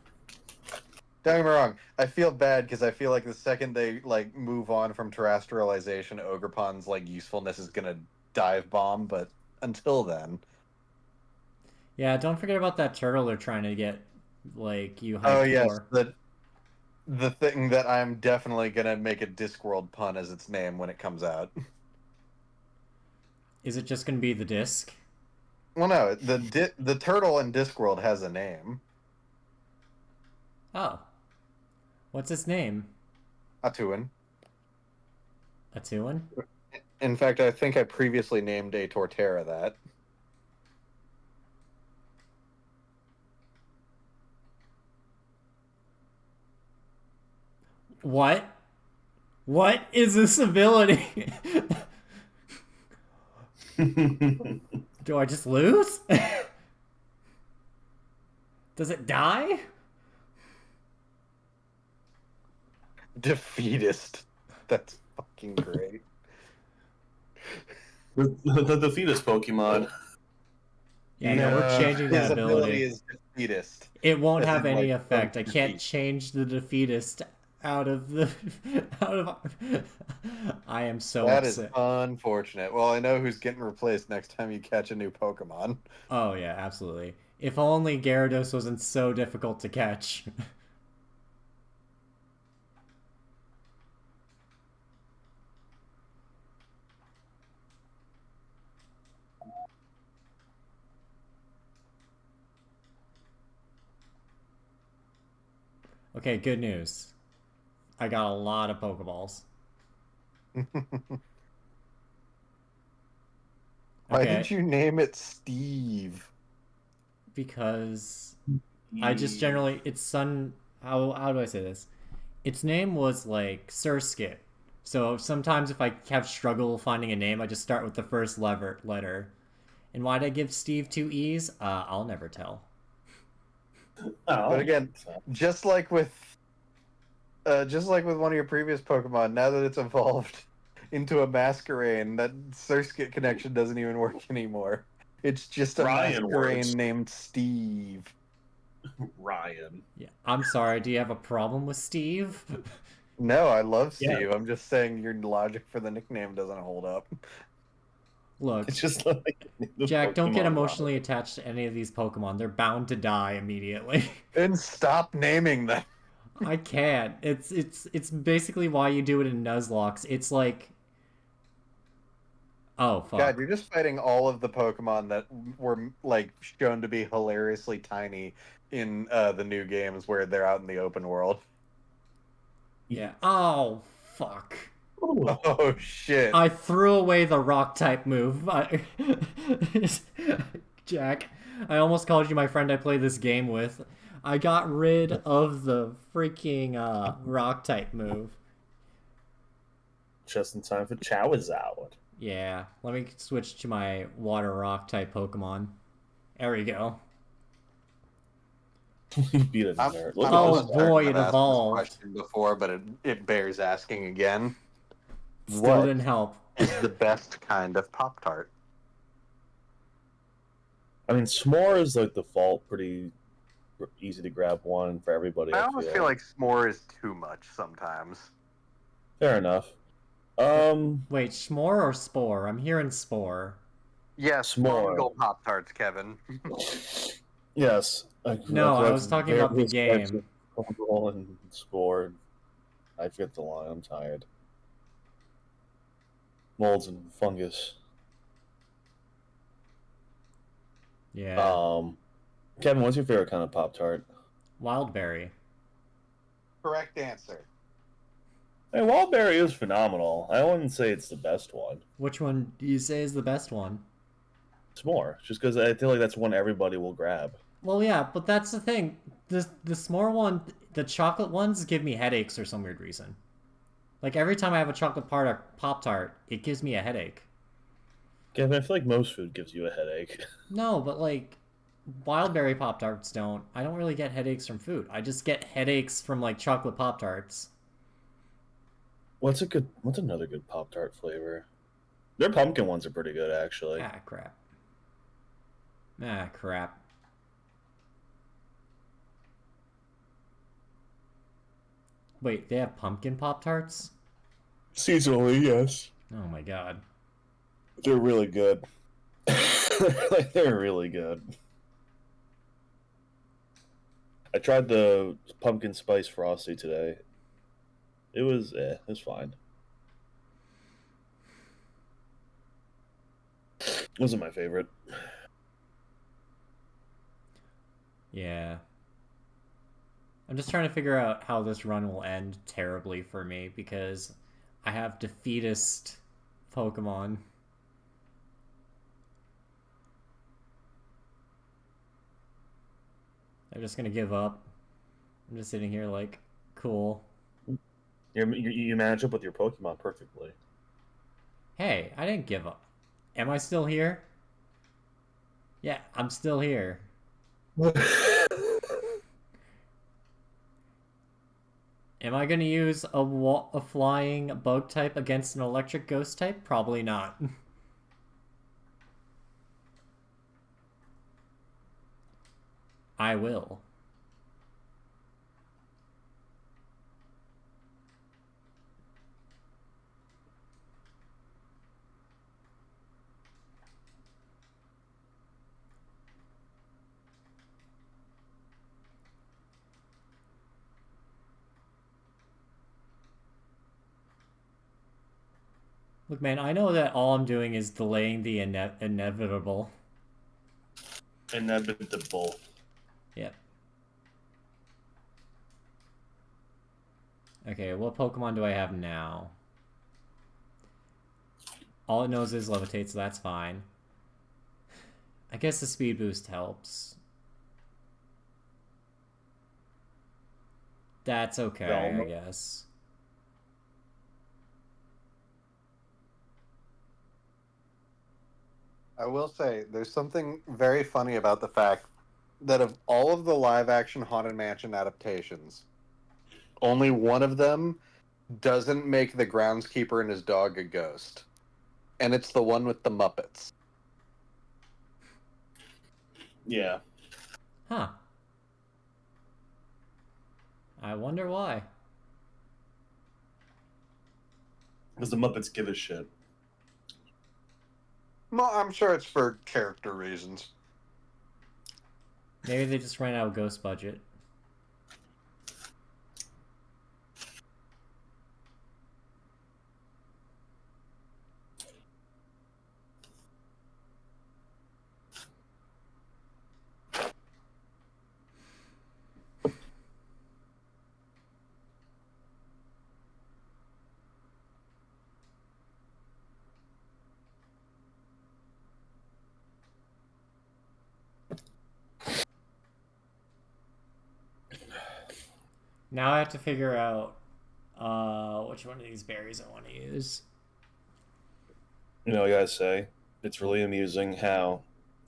Don't get me wrong, I feel bad because I feel like the second they like move on from terrestrialization, Ogerpon's like usefulness is gonna dive bomb. But until then, Yeah, don't forget about that turtle they're trying to get, like, you hyped oh yes, for. the thing that I'm definitely gonna make a Discworld pun as its name when it comes out. Is it just gonna be the disc? Well, no, the turtle in Discworld has a name. Oh. What's its name? Atuan. Atuan? In fact, I think I previously named a Torterra that. What? What is this ability? Do I just lose? Does it die? Defeatist. That's fucking great. The fetus Pokemon. Yeah, no, we're changing that His ability ability. is defeatist. It won't As have in, any like, effect. I don't can't defeat. change the defeatist out of the out of. I am so That is upset. unfortunate. Well, I know who's getting replaced next time you catch a new Pokemon. Oh yeah, absolutely. If only Gyarados wasn't so difficult to catch. Okay, good news. I got a lot of Pokeballs. Why Okay, did you name it Steve? because I just generally it's Sun. How do I say this? Its name was like Surskit. So sometimes if I have struggle finding a name, I just start with the first letter. And why'd I give Steve two E's? I'll never tell. Oh, But again, just like with one of your previous Pokemon, now that it's evolved into a Masquerain, that Surskit connection doesn't even work anymore. It's just a Ryan Masquerain works. named Steve. Ryan. Yeah, I'm sorry. Do you have a problem with Steve? No, I love Yeah. Steve. I'm just saying your logic for the nickname doesn't hold up. Look, It's just like the Jack, don't get Pokemon emotionally attached to any of these Pokemon. They're bound to die immediately. Then stop naming them. I can't. It's basically why you do it in Nuzlocke. It's like, oh fuck. God, you're just fighting all of the Pokemon that were like shown to be hilariously tiny in the new games where they're out in the open world. Yeah. Oh fuck. Ooh. Oh shit! I threw away the rock type move. Jack, I almost called you my friend I play this game with. I got rid of the freaking rock type move. Just in time for Charizard. Yeah, let me switch to my water rock type Pokemon. There we go. You beat a I'm, nerd. I'm Look Oh, at almost this. boy, certain it I've asked this evolved. question before, but it bears asking again. Still What didn't help. is the best kind of Pop Tart? I mean, s'more is like default, pretty easy to grab one for everybody. I almost feel like s'more is too much sometimes. Fair enough. Wait, s'more or spore? I'm hearing spore. Yes, S'more. Fungal Pop Tarts, Kevin. Yes. No, I was talking about the various types game. of fungal and spore. I forget the line. I'm tired. Molds and fungus. Yeah. Kevin, what's your favorite kind of Pop Tart? Wildberry. Correct answer. Hey, Wildberry is phenomenal. I wouldn't say it's the best one. Which one do you say is the best one? S'more, just because I feel like that's one everybody will grab. Well, yeah, but that's the thing. The s'more one, the chocolate ones give me headaches for some weird reason. Like every time I have a chocolate Pop Tart, it gives me a headache. Kevin, I feel like most food gives you a headache. No, but like Wildberry Pop Tarts don't. I don't really get headaches from food. I just get headaches from like chocolate Pop Tarts. What's another good Pop Tart flavor? Their pumpkin ones are pretty good, actually. Ah, crap. Ah, crap. Wait, they have pumpkin Pop Tarts? Seasonally, yes. Oh my god. They're really good. Like, they're really good. I tried the pumpkin spice frosty today. It was fine. Wasn't my favorite. Yeah. I'm just trying to figure out how this run will end terribly for me because I have defeatist Pokemon. I'm just gonna give up. I'm just sitting here like, cool. You match up with your Pokemon perfectly. Hey, I didn't give up. Am I still here? Yeah, I'm still here. Am I gonna use a flying bug type against an electric ghost type? Probably not. I will. Look, man, I know that all I'm doing is delaying the inevitable. Inevitable. Yep. Okay, what Pokemon do I have now? All it knows is Levitate, so that's fine. I guess the speed boost helps. That's okay, I guess. I will say there's something very funny about the fact that of all of the live action Haunted Mansion adaptations, only one of them doesn't make the groundskeeper and his dog a ghost. And it's the one with the Muppets. Yeah. Huh. I wonder why. Because the Muppets give a shit. Well, I'm sure it's for character reasons. Maybe they just ran out of ghost budget. Now I have to figure out which one of these berries I want to use. You know, I gotta say, it's really amusing how,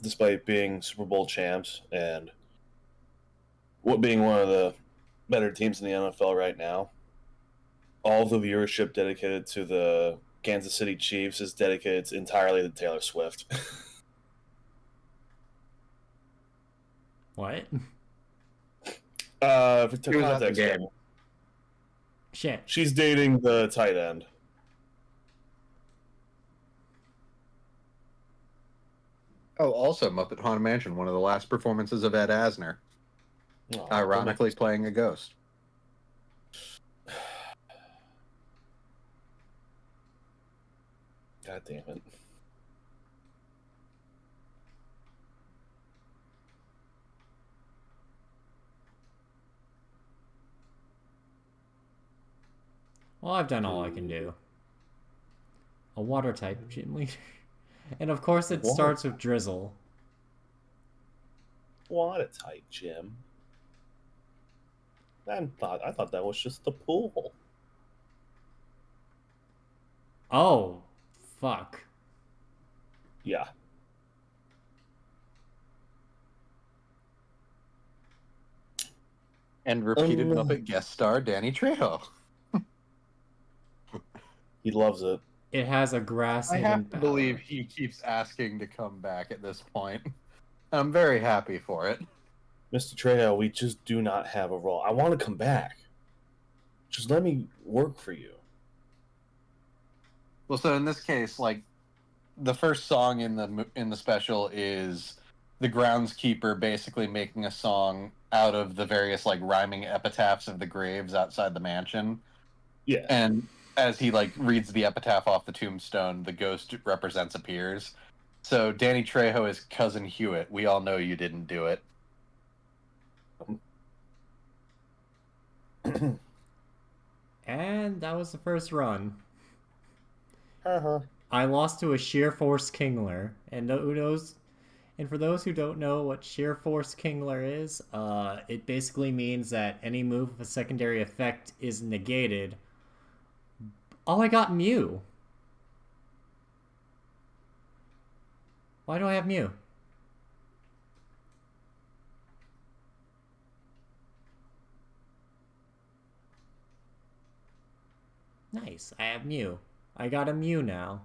despite being Super Bowl champs and what being one of the better teams in the NFL right now, all the viewership dedicated to the Kansas City Chiefs is dedicated entirely to Taylor Swift. What? For He was at the context, game. Shit. she's dating the tight end. Oh, also Muppet Haunted Mansion, one of the last performances of Ed Asner, Oh, ironically playing a ghost. God damn it. Well, I've done all I can do. A water type gym leader. And of course it What? starts with Drizzle. What a tight gym. I thought that was just the pool. Oh, fuck. Yeah. And repeated Muppet guest star Danny Trejo. He loves it. It has a grass I hidden have to power. believe he keeps asking to come back at this point. I'm very happy for it. Mr. Trejo, we just do not have a role. I want to come back. Just let me work for you. Well, so in this case, like the first song in the special is the groundskeeper basically making a song out of the various like rhyming epitaphs of the graves outside the mansion. Yeah. And as he like reads the epitaph off the tombstone, the ghost represents appears. So Danny Trejo is Cousin Hewitt. We all know you didn't do it. And that was the first run. Uh-huh. I lost to a Sheer Force Kingler, and and for those who don't know what Sheer Force Kingler is, it basically means that any move of a secondary effect is negated Oh, I got Mew. Why do I have Mew? Nice, I have Mew. I got a Mew now.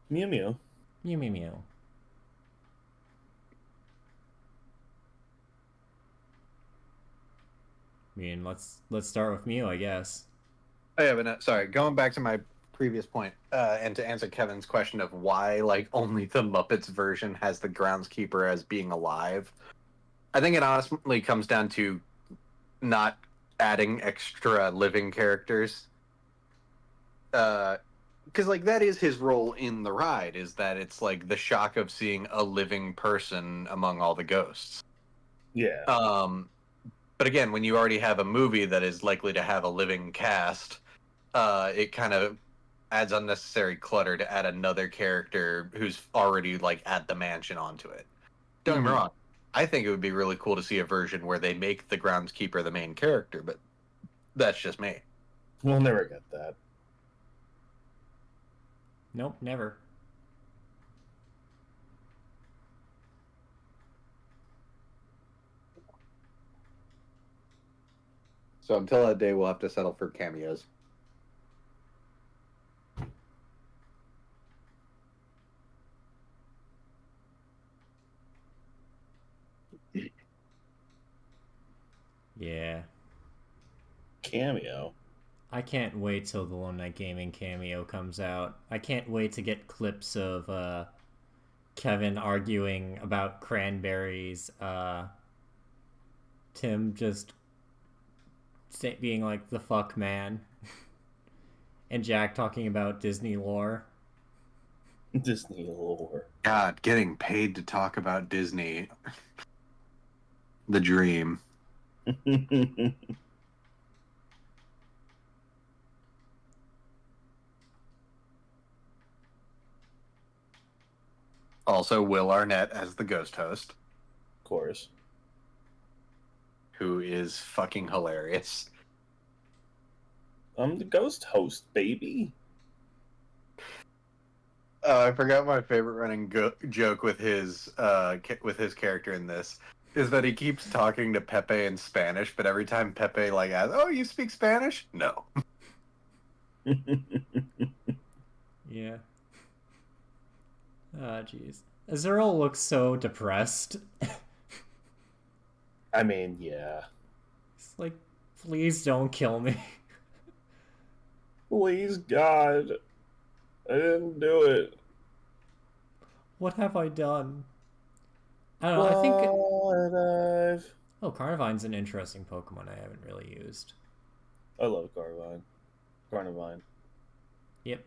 Mew Mew. Mew Mew Mew. I mean, let's start with Mew, I guess. Oh yeah, but no, sorry. Going back to my previous point, and to answer Kevin's question of why like only the Muppets version has the groundskeeper as being alive, I think it honestly comes down to not adding extra living characters. Because like that is his role in the ride, is that it's like the shock of seeing a living person among all the ghosts. Yeah. But again, when you already have a movie that is likely to have a living cast, it kind of adds unnecessary clutter to add another character who's already like at the mansion onto it. Don't get me Mhm. wrong. I think it would be really cool to see a version where they make the groundskeeper the main character, but that's just me. We'll never get that. Nope, never. So until that day, we'll have to settle for cameos. Yeah. Cameo. I can't wait till the Lone Night Gaming cameo comes out. I can't wait to get clips of Kevin arguing about cranberries, Tim just being like the fuck man, and Jack talking about Disney lore. Disney lore. God, getting paid to talk about Disney. The dream. Also, Will Arnett as the ghost host, Of course. who is fucking hilarious. I'm the ghost host, baby. I forgot my favorite running joke with his character in this is that he keeps talking to Pepe in Spanish, but every time Pepe like asks, "Oh, you speak Spanish?" No. Yeah. Ah, jeez. Azurill looks so depressed. I mean, yeah. It's like, please don't kill me. Please, God. I didn't do it. What have I done? I don't know, I think... I've... Oh, Carnivine's an interesting Pokemon I haven't really used. I love Carnivine. Carnivine. Yep.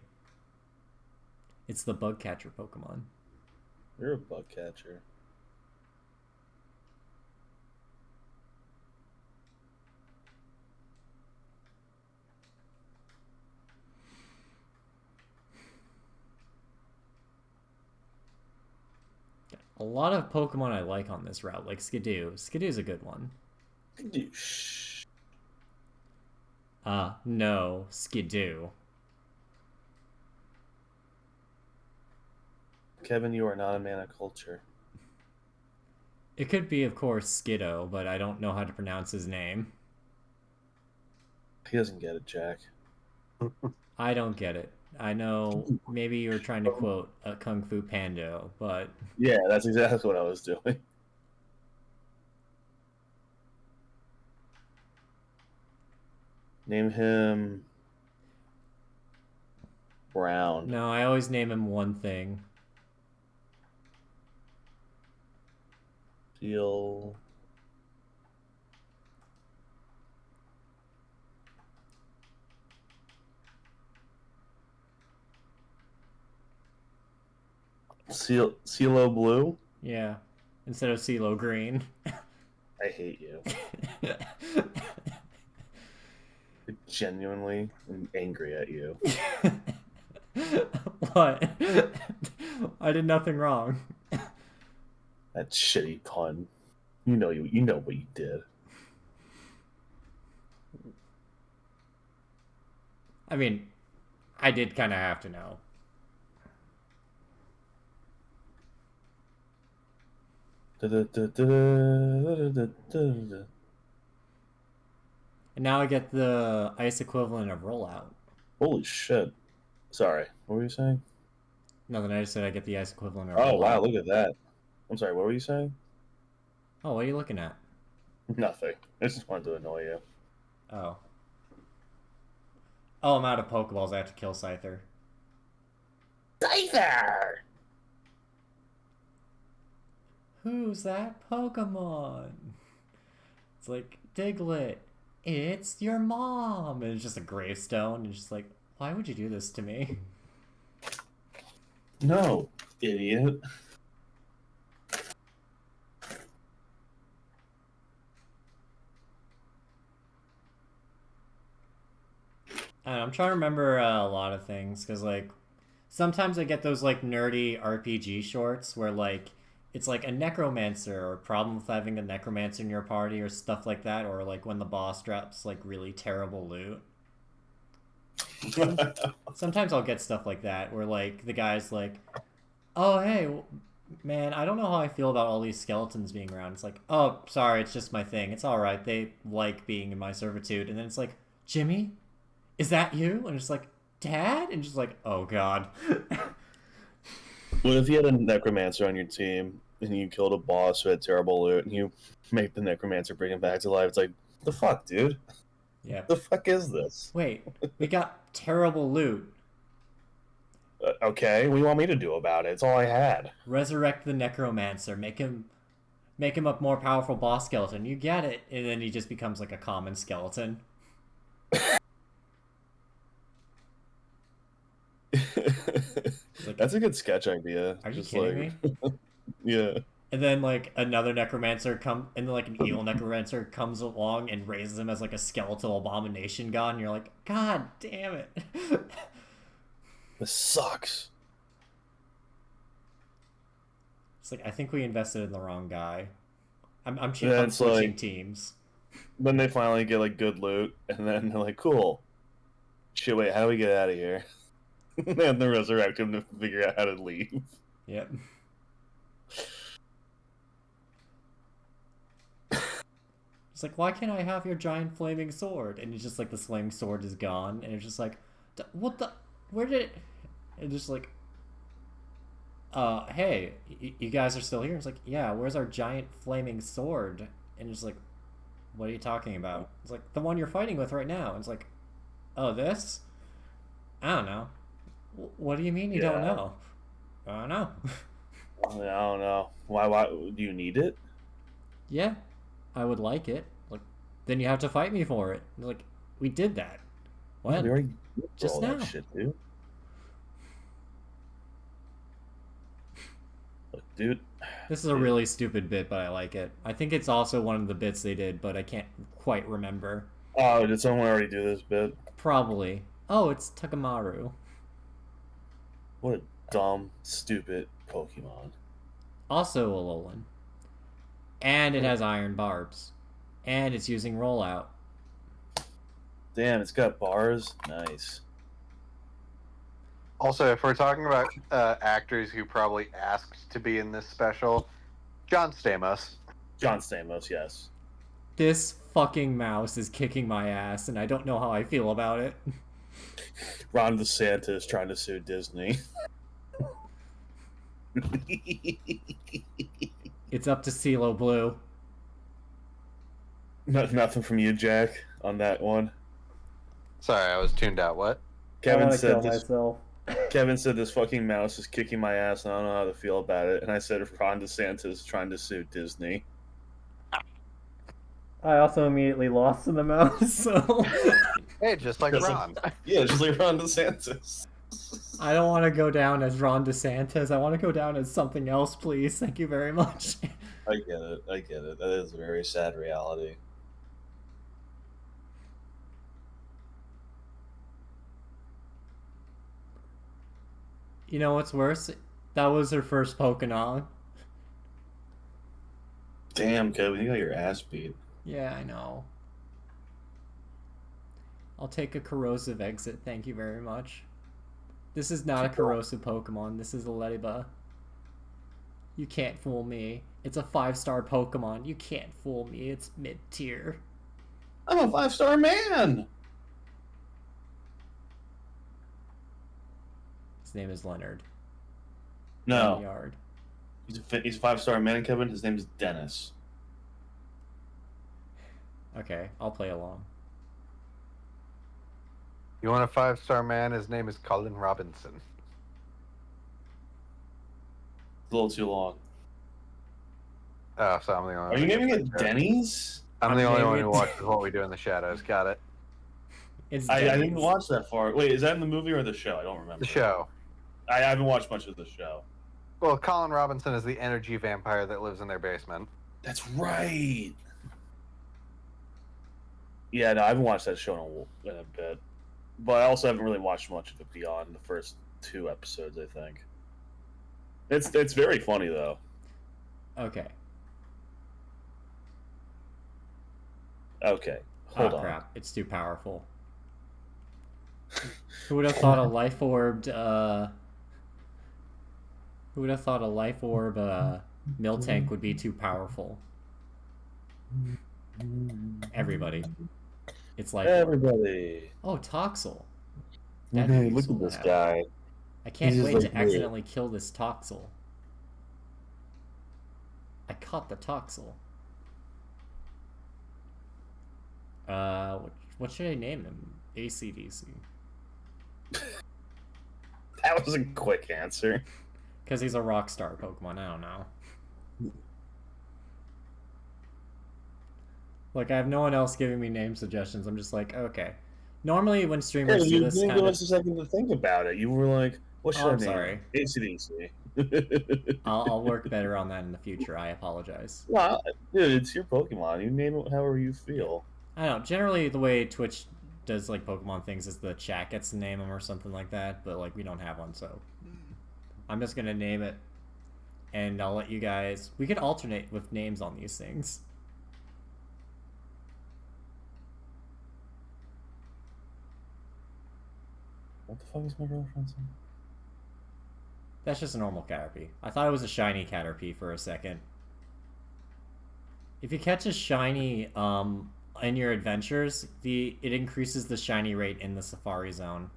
It's the bug catcher Pokemon. You're a bug catcher. A lot of Pokemon I like on this route, like Skidoo. Skidoo's a good one. Shh. No, Skidoo. Kevin, you are not a man of culture. It could be, of course, Skiddo, but I don't know how to pronounce his name. He doesn't get it, Jack. I don't get it. I know maybe you were trying to quote a Kung Fu Panda, but Yeah, that's exactly what I was doing. Name him Brown. no, I always name him one thing. Seal. CeeLo Blue. Yeah, instead of CeeLo Green. I hate you. I genuinely am angry at you. What? I did nothing wrong. That shitty pun. You know what you did. I mean, I did kind of have to know. And now I get the ice equivalent of rollout. Holy shit. Sorry, what were you saying? Nothing, I just said I get the ice equivalent of Oh, wow, rollout. look at that. I'm sorry, what were you saying? Oh, what are you looking at? Nothing. I just wanted to annoy you. Oh. Oh, I'm out of Pokeballs. I have to kill Scyther. Scyther! Who's that Pokemon? It's like, Diglett, it's your mom. And it's just a gravestone. And just like, why would you do this to me? No, idiot. I'm trying to remember a lot of things because like sometimes I get those like nerdy RPG shorts where like it's like a necromancer or problem with having a necromancer in your party or stuff like that, or like when the boss drops like really terrible loot. Sometimes I'll get stuff like that where like the guy's like, "Oh hey, man, I don't know how I feel about all these skeletons being around." It's like, "Oh, sorry, it's just my thing. It's all right. They like being in my servitude." And then it's like, "Jimmy, is that you?" And it's like, "Dad?" And just like, "Oh God." What if you had a necromancer on your team and you killed a boss who had terrible loot and you make the necromancer bring him back to life? It's like, the fuck, dude? Yeah. The fuck is this? Wait, we got terrible loot. Okay, what do you want me to do about it? It's all I had. Resurrect the necromancer. Make him a more powerful boss skeleton. You get it. And then he just becomes like a common skeleton. Like, that's a good sketch idea. Are you Just kidding like, me? yeah. And then like another necromancer and then like an evil necromancer comes along and raises him as like a skeletal abomination god, and you're like, God damn it. This sucks. It's like I think we invested in the wrong guy. I'm Yeah, I'm it's switching like- teams. Then they finally get like good loot, and then they're like, cool. Shit, wait, how do we get out of here? And they resurrect him to figure out how to leave. Yep. It's like, why can't I have your giant flaming sword? And it's just like the flaming sword is gone, and it's just like, what the? Where did it? And just like, hey, you guys are still here? It's like, yeah, where's our giant flaming sword? And it's like, what are you talking about? It's like, the one you're fighting with right now. And it's like, oh, this? I don't know. What do you mean you don't Yeah. know? I don't know. I don't know. Why do you need it? Yeah, I would like it. Like, then you have to fight me for it. Like, we did that. When? We already did Just all now. that shit, dude. Look, dude. This is a really stupid bit, but I like it. I think it's also one of the bits they did, but I can't quite remember. Oh, did someone already do this bit? Probably. Oh, it's Takamaru. What a dumb, stupid Pokemon. Also a Alolan. And it has iron barbs. And it's using rollout. Damn, it's got bars. Nice. Also, if we're talking about actors who probably asked to be in this special, John Stamos. John Stamos, yes. This fucking mouse is kicking my ass, and I don't know how I feel about it. Ron DeSantis trying to sue Disney. It's up to CeeLo Blue. Nothing from you, Jack, on that one. Sorry, I was tuned out. What? Kevin said this fucking mouse is kicking my ass and I don't know how to feel about it. And I said Ron DeSantis trying to sue Disney. I also immediately lost in the mouse, so... Hey, just like Doesn't- Ron. Yeah, just like Ron DeSantis. I don't want to go down as Ron DeSantis. I want to go down as something else, please. Thank you very much. I get it. I get it. That is a very sad reality. You know what's worse? That was her first Pokemon. Damn, Kevin, you got your ass beat. Yeah, I know. I'll take a corrosive exit, thank you very much. This is not a corrosive Pokemon, this is a Lediba. You can't fool me. It's a 5-star Pokemon. You can't fool me. It's mid-tier. I'm a 5-star man. His name is Leonard. No, Yard. he's a 5-star man, Kevin. His name is Dennis. Okay, I'll play along. You want a 5-star man? His name is Colin Robinson. It's a little too long. Oh, so I'm the only Are one. you naming it Denny's? I'm the I'm only one naming who it- watches What We Do in the Shadows. Got it. It's I didn't Denny's. watch that far. Wait, is that in the movie or the show? I don't remember. The show. I haven't watched much of the show. Well, Colin Robinson is the energy vampire that lives in their basement. That's right. Yeah, no, I haven't watched that show in a bit. But I also haven't really watched much of it beyond the first 2 episodes, I think. It's very funny, though. Okay. Okay, hold on. Crap. It's too powerful. Who would have thought a life orbed, Who would have thought a life orb, Miltank would be too powerful? Everybody. It's like, Everybody. oh, Toxel. That'd be Look useful at to this have. guy. I can't He's just wait like to me. accidentally kill this Toxel. I caught the Toxel. What should I name him? ACDC. That was a quick answer. Because he's a rock star Pokemon, I don't know. Like, I have no one else giving me name suggestions. I'm just like, okay. Normally, when Yeah, streamers do you this didn't kind give of... us a second to think about it. You were like, what should Oh, I I'm name? sorry. ACDC. I'll work better on that in the future. I apologize. Well, dude, it's your Pokemon. You name it however you feel. I don't know. Generally, the way Twitch does, like, Pokemon things is the chat gets to name them or something like that. But, like, we don't have one, so... I'm just gonna name it. And I'll let you guys... We could alternate with names on these things. What the fuck is my girlfriend saying? That's just a normal Caterpie. I thought it was a shiny Caterpie for a second. If you catch a shiny in your adventures, it increases the shiny rate in the Safari Zone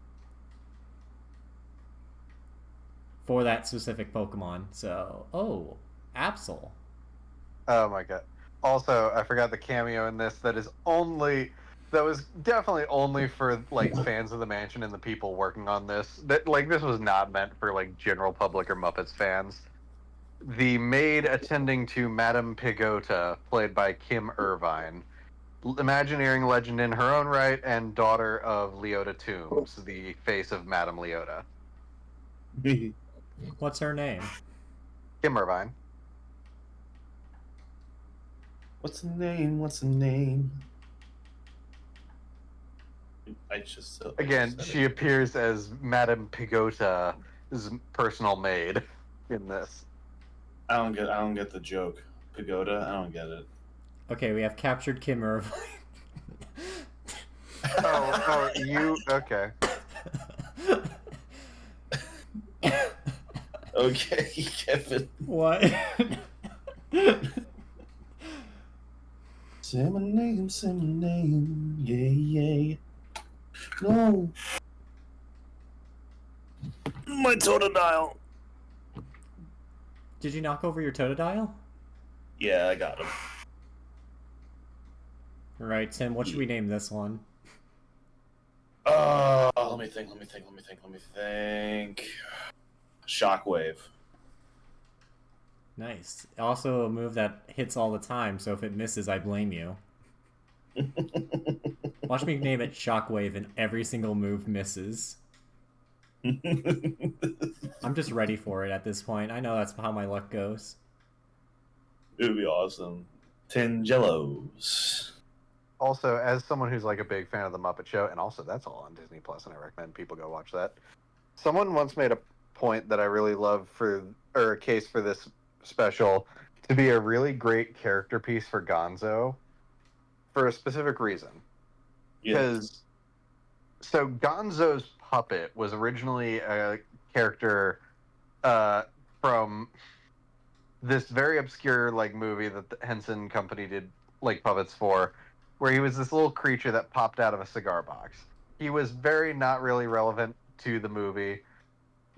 for that specific Pokemon. So, oh, Absol. Oh my god. Also, I forgot the cameo in this that was definitely only for like fans of the mansion and the people working on this. That like this was not meant for like general public or Muppets fans. The maid attending to Madame Pigota, played by Kim Irvine, Imagineering legend in her own right and daughter of Leota Toombs, the face of Madame Leota. What's her name? Kim Irvine. What's the name? What's the name? I just Again, said she appears as Madame Pigota's personal maid in this. I don't get the joke. Pagoda. I don't get it. Okay, we have captured Kim Irvine. Oh, you okay? Okay, Kevin. What? Say my name, yeah. No. My Totodile. Did you knock over your Totodile? Yeah, I got him. Right, Tim, what should we name this one? Let me think. Shockwave. Nice. Also a move that hits all the time, so if it misses, I blame you. Watch me name it Shockwave and every single move misses. I'm just ready for it at this point. I know that's how my luck goes. It would be awesome. Tingellos. Also, as someone who's like a big fan of the Muppet Show, and also that's all on Disney Plus, and I recommend people go watch that. Someone once made a point that I really love or a case for this special to be a really great character piece for Gonzo for a specific reason. Yeah. Because So Gonzo's puppet was originally a character uh, from this very obscure like movie that the Henson Company did like puppets for, where he was this little creature that popped out of a cigar box. He was very not really relevant to the movie,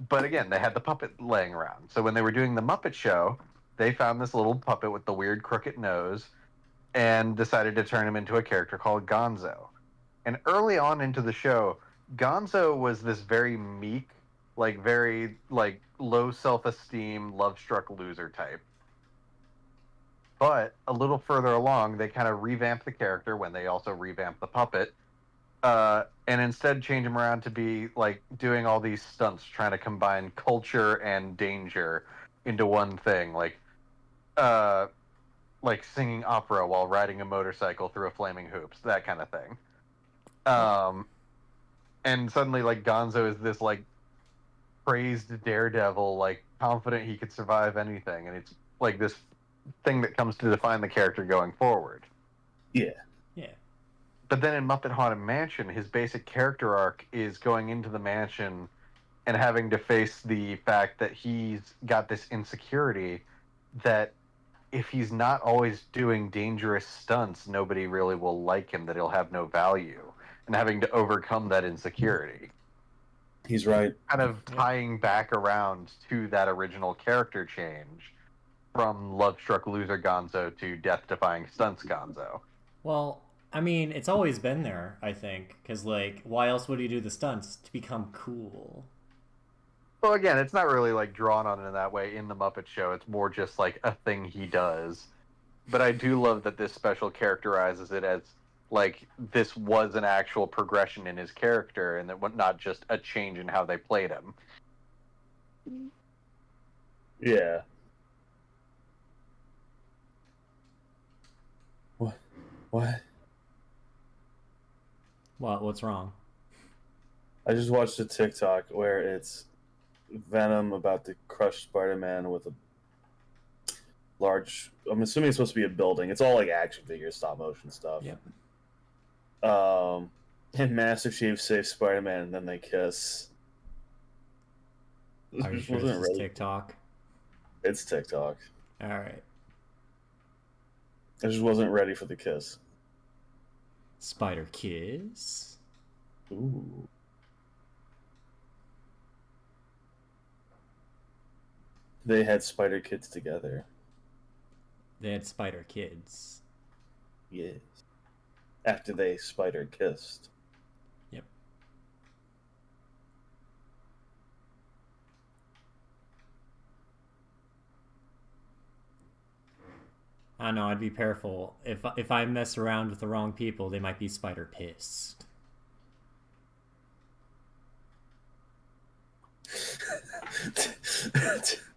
but again, they had the puppet laying around. So when they were doing the Muppet Show, they found this little puppet with the weird crooked nose and decided to turn him into a character called Gonzo. And early on into the show, Gonzo was this very meek, like very like low self-esteem, love-struck loser type. But a little further along, they kind of revamped the character when they also revamped the puppet, and instead change him around to be like doing all these stunts, trying to combine culture and danger into one thing, uh, like singing opera while riding a motorcycle through a flaming hoops, that kind of thing. And suddenly, like Gonzo is this like praised daredevil, like confident he could survive anything, and it's like this thing that comes to define the character going forward. Yeah. Yeah. But then in Muppet Haunted Mansion, his basic character arc is going into the mansion and having to face the fact that he's got this insecurity that if he's not always doing dangerous stunts, nobody really will like him, that he'll have no value, and having to overcome that insecurity. He's right. Kind of tying back around to that original character change from Love Struck Loser Gonzo to Death Defying Stunts Gonzo. Well, I mean, it's always been there, I think, because like, why else would he do the stunts? To become cool. Well, again, it's not really like drawn on in that way in the Muppet Show. It's more just like a thing he does. But I do love that this special characterizes it as like this was an actual progression in his character, and that not just a change in how they played him. Yeah. What? What's wrong? I just watched a TikTok where it's Venom about to crush Spider-Man with a large. I'm assuming it's supposed to be a building. It's all like action figures, stop motion stuff. Yep. And Master Chief saves Spider-Man, and then they kiss. Are you sure this is TikTok? It's TikTok. All right. I just wasn't ready for the kiss. Spider kiss. Ooh. They had Spider Kids together. They had Spider Kids. Yes. After they Spider kissed. Yep. I know, I'd be careful. If I mess around with the wrong people, they might be Spider pissed.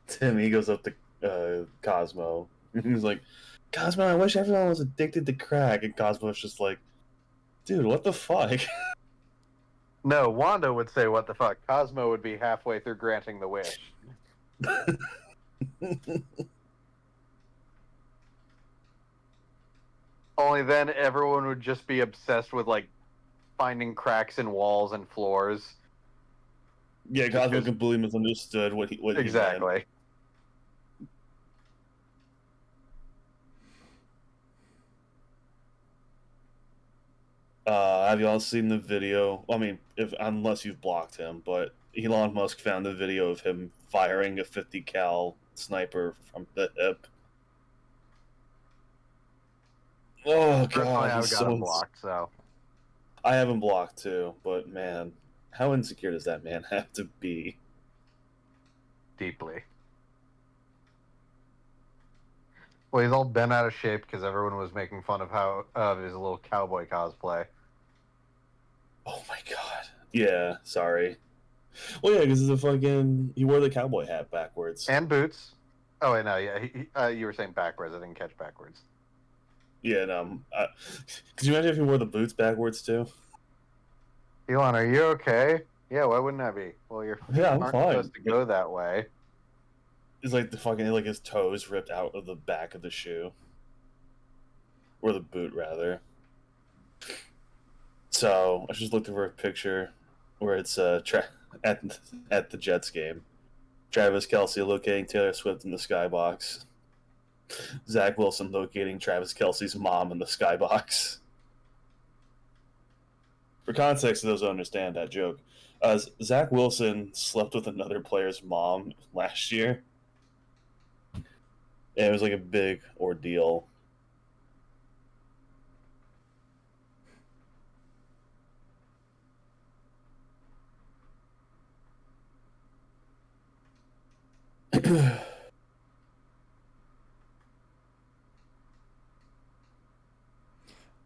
Tim, he goes up to Cosmo. He's like, Cosmo, I wish everyone was addicted to crack. And Cosmo's just like, dude, what the fuck? No, Wanda would say, what the fuck? Cosmo would be halfway through granting the wish. Only then everyone would just be obsessed with, like, finding cracks in walls and floors. Yeah, Cosmo completely misunderstood what he exactly. Meant. Have you all seen the video? I mean, unless you've blocked him, but Elon Musk found the video of him firing a 50 cal sniper from the hip. Oh god, I've got him blocked, so I haven't blocked too, but man, how insecure does that man have to be? Deeply. Well, he's all bent out of shape because everyone was making fun of his little cowboy cosplay. Oh my god. Yeah, sorry. Well, yeah, because he wore the cowboy hat backwards and boots. Oh wait, no, yeah, you were saying backwards. I didn't catch backwards. Yeah, no. Could you imagine if he wore the boots backwards too? Elon, are you okay? Yeah, why wouldn't I be? Well, you're I'm aren't fine. supposed to go that way. It's like his toes ripped out of the back of the shoe. Or the boot, rather. So I just looked over a picture where it's at the Jets game. Travis Kelce locating Taylor Swift in the skybox. Zach Wilson locating Travis Kelce's mom in the skybox. For context, those who understand that joke, Zach Wilson slept with another player's mom last year. And it was like a big ordeal.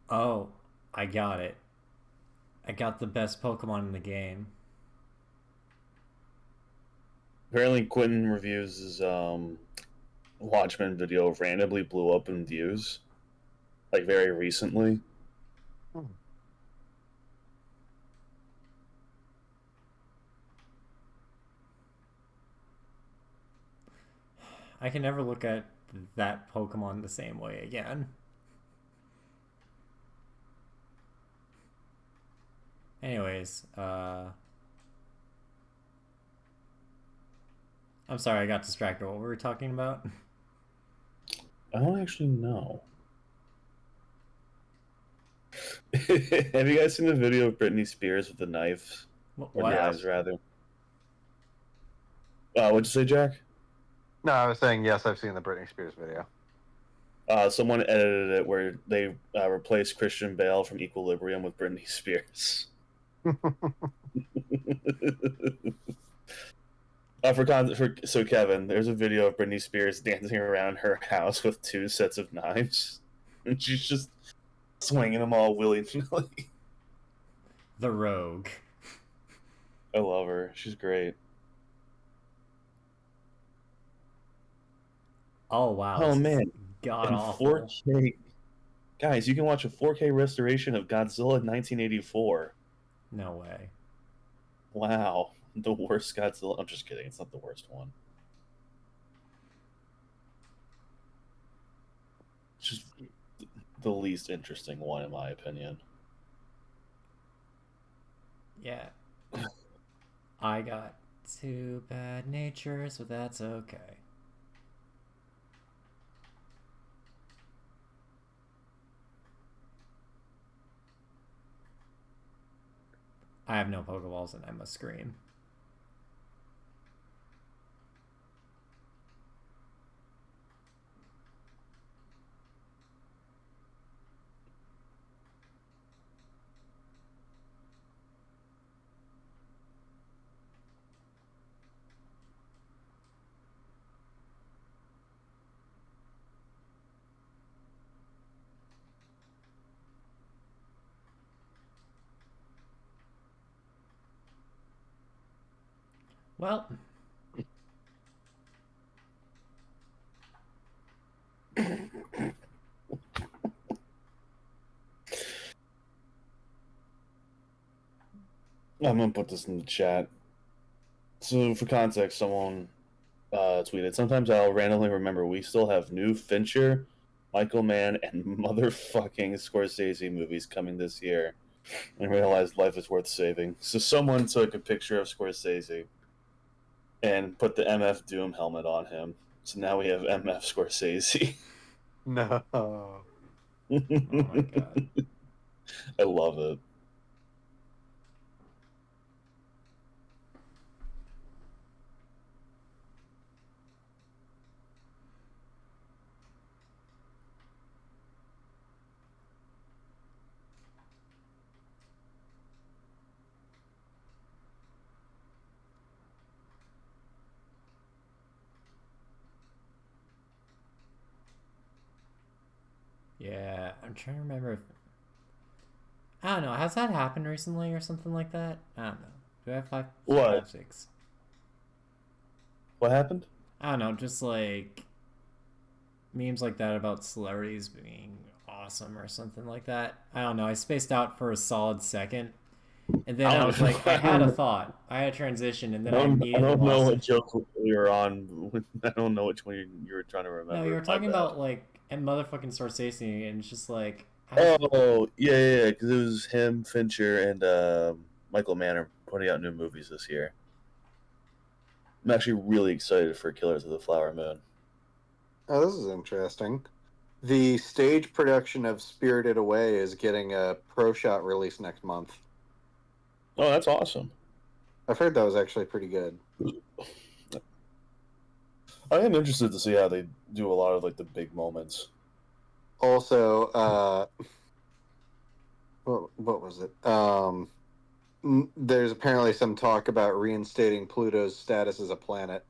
Oh, I got it. I got the best Pokemon in the game. Apparently, Quentin Reviews' Watchmen video randomly blew up in views, like very recently. I can never look at that Pokemon the same way again. Anyways, I'm sorry, I got distracted. What were we talking about? I don't actually know. Have you guys seen the video of Britney Spears with the knife? Or What? knives, rather? What'd you say, Jack? No, I was saying yes. I've seen the Britney Spears video. Someone edited it where they replaced Christian Bale from Equilibrium with Britney Spears. So Kevin, there's a video of Britney Spears dancing around her house with 2 sets of knives, and she's just swinging them all willy-nilly. The Rogue. I love her. She's great. Oh wow. Oh man, God in awful. 4K, guys, you can watch a 4K restoration of Godzilla 1984. No way. Wow, the worst Godzilla. I'm just kidding. It's not the worst one. It's just the least interesting one, in my opinion. Yeah. I got 2 bad natures, but that's okay. I have no Pokeballs and I must scream. Well, I'm gonna put this in the chat. So, for context, someone tweeted, "Sometimes I'll randomly remember we still have new Fincher, Michael Mann, and motherfucking Scorsese movies coming this year, and realized life is worth saving." So, someone took a picture of Scorsese and put the MF Doom helmet on him. So now we have MF Scorsese. No. oh my god. I love it. Yeah, I'm trying to remember if... I don't know, has that happened recently or something like that? I don't know. Do I have What? 5, 6? What happened? I don't know, just like memes like that about celebrities being awesome or something like that. I don't know, I spaced out for a solid second. And then I was like, I had a thought. I had a transition, and then I I immediately don't know lost what it. joke you were on. I don't know which one you were trying to remember. No, you were My talking bad. about, like, and motherfucking Scorsese, and it's just like, Oh, yeah, because it was him, Fincher, and Michael Mann putting out new movies this year. I'm actually really excited for Killers of the Flower Moon. Oh, this is interesting. The stage production of Spirited Away is getting a pro shot release next month. Oh, that's awesome. I've heard that was actually pretty good. I am interested to see how they do a lot of like the big moments. Also, what was it? There's apparently some talk about reinstating Pluto's status as a planet.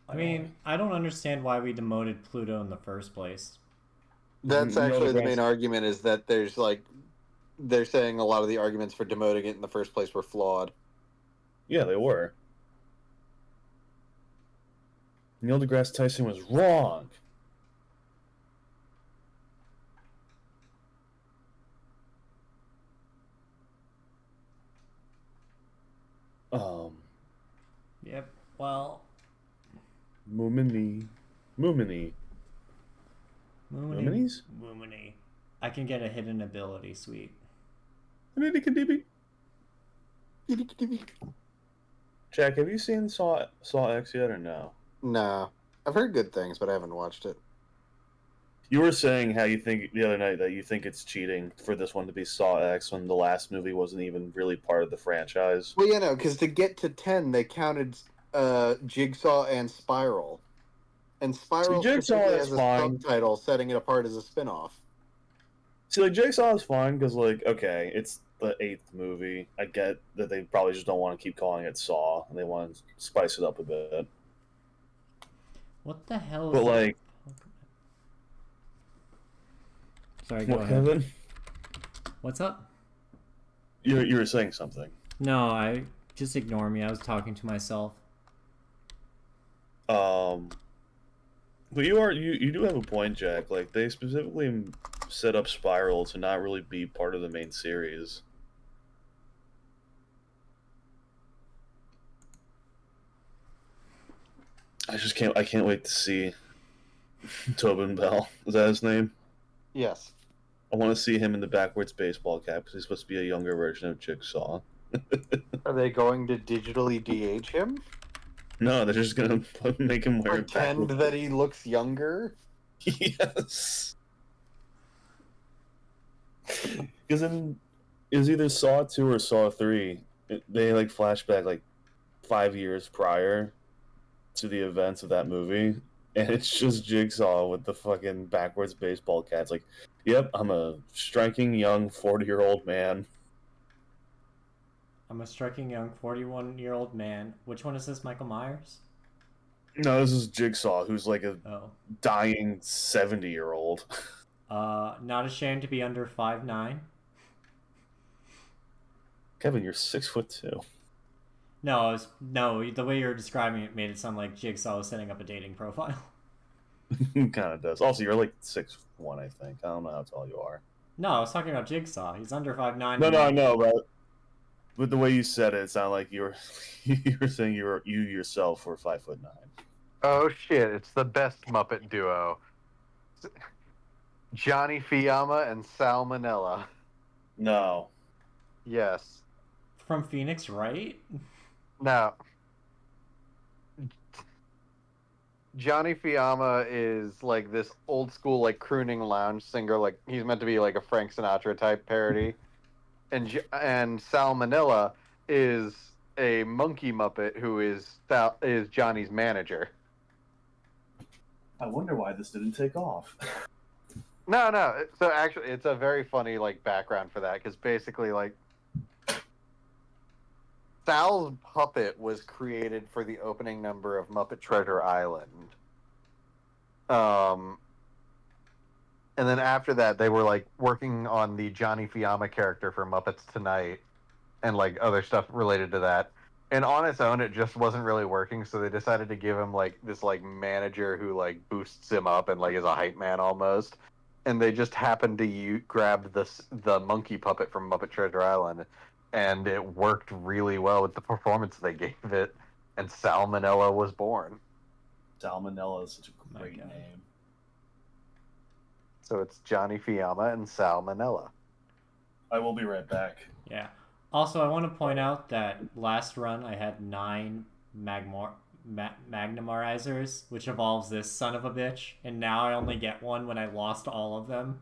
I mean, I don't understand why we demoted Pluto in the first place. That's You know actually the the main rest- argument, is that there's like they're saying a lot of the arguments for demoting it in the first place were flawed. Yeah, they were. Neil deGrasse Tyson was wrong. Yep. Well, Moomini. Moominies? Moomini. I can get a hidden ability, sweet. Jack, have you seen Saw X yet or no? Nah, I've heard good things, but I haven't watched it. You were saying how you think the other night that you think it's cheating for this one to be Saw X when the last movie wasn't even really part of the franchise. Well, yeah, no, because to get to 10, they counted Jigsaw and Spiral. And Spiral See, Jigsaw specifically is has a fine. subtitle setting it apart as a spin-off. See, like Jigsaw is fine because, like, okay, it's the 8th movie. I get that they probably just don't want to keep calling it Saw and they want to spice it up a bit. What the hell? But like, sorry, go what, ahead. Kevin? What's up? You were saying something. No, I just ignore me. I was talking to myself. But you do have a point, Jack. Like they specifically set up Spiral to not really be part of the main series. I can't wait to see Tobin Bell. Is that his name? Yes. I want to see him in the backwards baseball cap because he's supposed to be a younger version of Jigsaw. Are they going to digitally de-age him? No, they're just gonna make him wear Pretend that he looks younger? Yes. Because in it was either Saw 2 or Saw 3. They like flashback like 5 years prior to the events of that movie, and it's just Jigsaw with the fucking backwards baseball cap. It's like, yep, I'm a striking young 40-year-old man. I'm a striking young 41-year-old man. Which one is this, Michael Myers? No, this is Jigsaw, who's like a Oh. dying 70-year-old. Not ashamed to be under 5'9". Kevin, you're 6'2". No, the way you're describing it made it sound like Jigsaw was setting up a dating profile. Kind of does. Also, you're like 6'1", I think. I don't know how tall you are. No, I was talking about Jigsaw. He's under 5'9". No, I know, but with the way you said it, it sounded like you were saying you yourself were 5'9". Oh shit, it's the best Muppet duo. Johnny Fiamma and Sal Manella. No. Yes. From Phoenix, right? Now, Johnny Fiamma is like this old school like crooning lounge singer. Like he's meant to be like a Frank Sinatra type parody, and Sal Manella is a monkey Muppet who is Johnny's manager. I wonder why this didn't take off. No. So actually, it's a very funny like background for that because basically like Sal's puppet was created for the opening number of Muppet Treasure Island. And then after that, they were like working on the Johnny Fiamma character for Muppets Tonight, and like other stuff related to that. And on its own, it just wasn't really working, so they decided to give him like this like manager who like boosts him up and like is a hype man almost. And they just happened to grab the monkey puppet from Muppet Treasure Island, and it worked really well with the performance they gave it. And Sal Manella was born. Salmonella is such a great God. name. So it's Johnny Fiamma and Sal Manella. I will be right back. Yeah. Also, I want to point out that last run I had 9 Magnemorizers, which evolves this son of a bitch, and now I only get one when I lost all of them.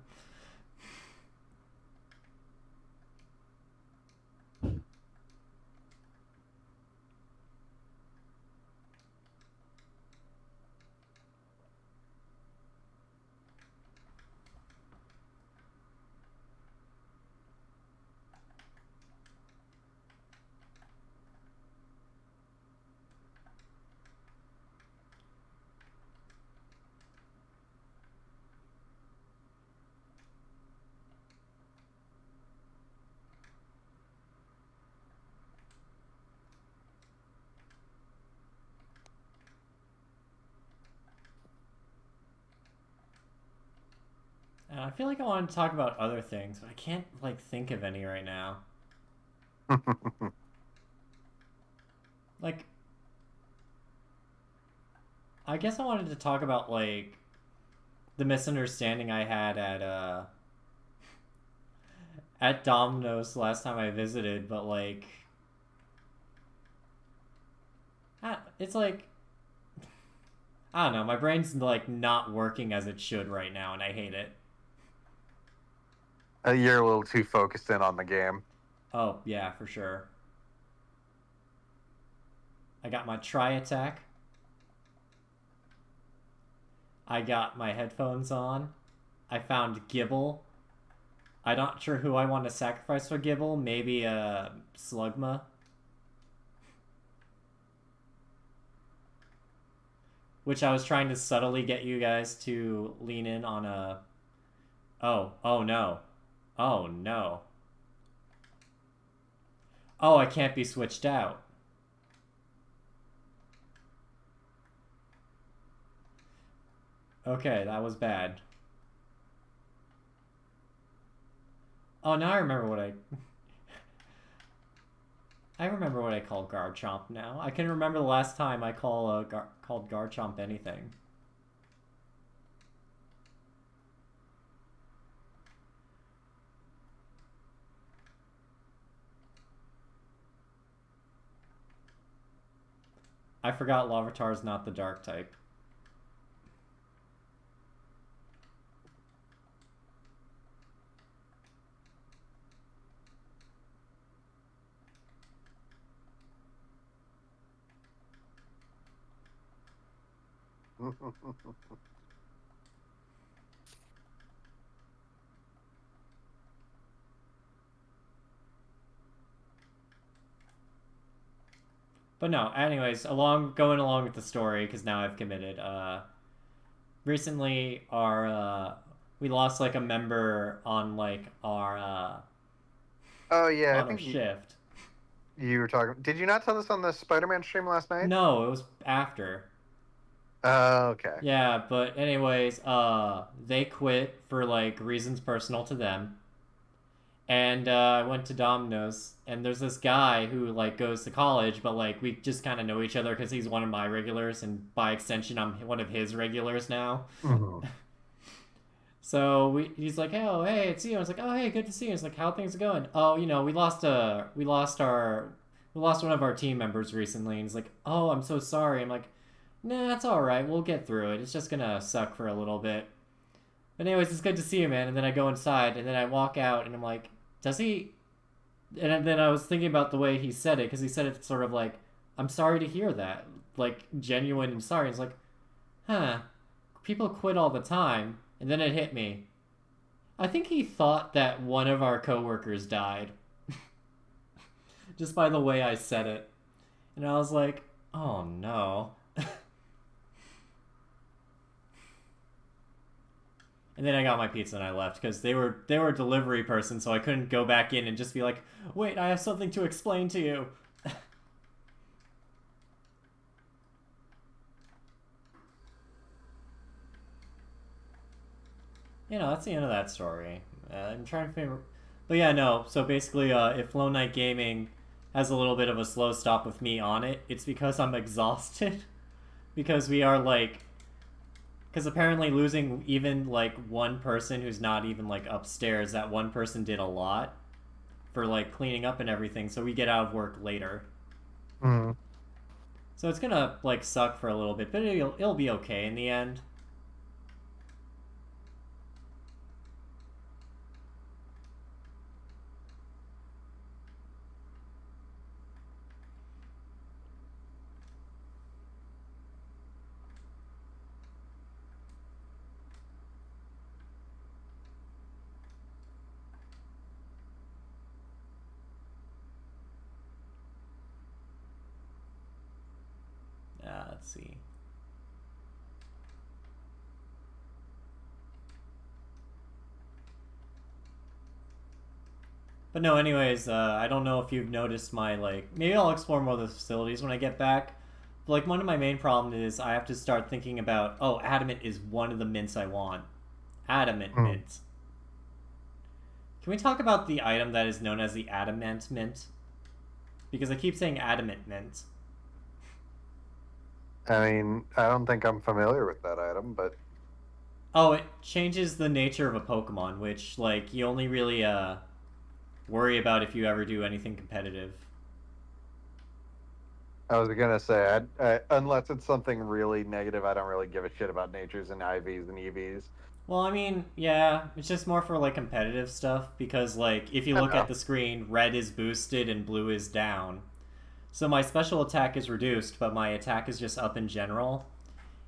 And I feel like I want to talk about other things, but I can't like think of any right now. Like, I guess I wanted to talk about like the misunderstanding I had at Domino's last time I visited, but like it's like I don't know, my brain's like not working as it should right now, and I hate it. You're a little too focused in on the game. Oh yeah, for sure. I got my tri-attack. I got my headphones on. I found Gibble. I'm not sure who I want to sacrifice for Gibble. Maybe Slugma. Which I was trying to subtly get you guys to lean in on a... Oh no. Oh no. Oh, I can't be switched out. Okay, that was bad. Oh, now I remember what I remember what I call Garchomp now. I can remember the last time I called Garchomp anything. I forgot Larvitar's not the dark type. But no, anyways, going along with the story, because now I've committed. Recently, we lost like a member on like our Oh yeah, I on our think shift. you were talking. Did you not tell us on the Spider-Man stream last night? No, it was after. Okay. Yeah, but anyways, they quit for like reasons personal to them. And I went to Domino's, and there's this guy who like goes to college, but like we just kind of know each other because he's one of my regulars, and by extension, I'm one of his regulars now. Mm-hmm. So he's like, oh hey, it's you. I was like, oh hey, good to see you. It's like, how things are going? Oh, you know, we lost one of our team members recently, and he's like, oh, I'm so sorry. I'm like, nah, that's all right. We'll get through it. It's just gonna suck for a little bit. But anyways, it's good to see you, man. And then I go inside, and then I walk out, and I'm like, does he? And then I was thinking about the way he said it, because he said it sort of like, I'm sorry to hear that. Like, genuine and sorry. It's like, huh, people quit all the time. And then it hit me. I think he thought that one of our coworkers died. Just by the way I said it. And I was like, oh no. And then I got my pizza and I left because they were a delivery person, so I couldn't go back in and just be like, wait, I have something to explain to you. You know, that's the end of that story. I'm trying to figure... But yeah, no, so basically, if Lone Knight Gaming has a little bit of a slow stop with me on it, it's because I'm exhausted. Because we are, like... Because apparently losing even like one person who's not even like upstairs, that one person did a lot for like cleaning up and everything, so we get out of work later. Mm. So it's gonna like suck for a little bit, but it'll be okay in the end. Let's see. But no, anyways, I don't know if you've noticed my, like, maybe I'll explore more of the facilities when I get back. But, like, one of my main problems is I have to start thinking about, oh, adamant is one of the mints I want. Adamant Mm. mint. Can we talk about the item that is known as the adamant mint? Because I keep saying adamant mint. I mean, I don't think I'm familiar with that item, but Oh, it changes the nature of a Pokemon, which, like, you only really, worry about if you ever do anything competitive. I was gonna say, unless it's something really negative, I don't really give a shit about natures and IVs and EVs. Well, I mean, yeah, it's just more for like competitive stuff because like if you look at the screen, red is boosted and blue is down. So my special attack is reduced, but my attack is just up in general.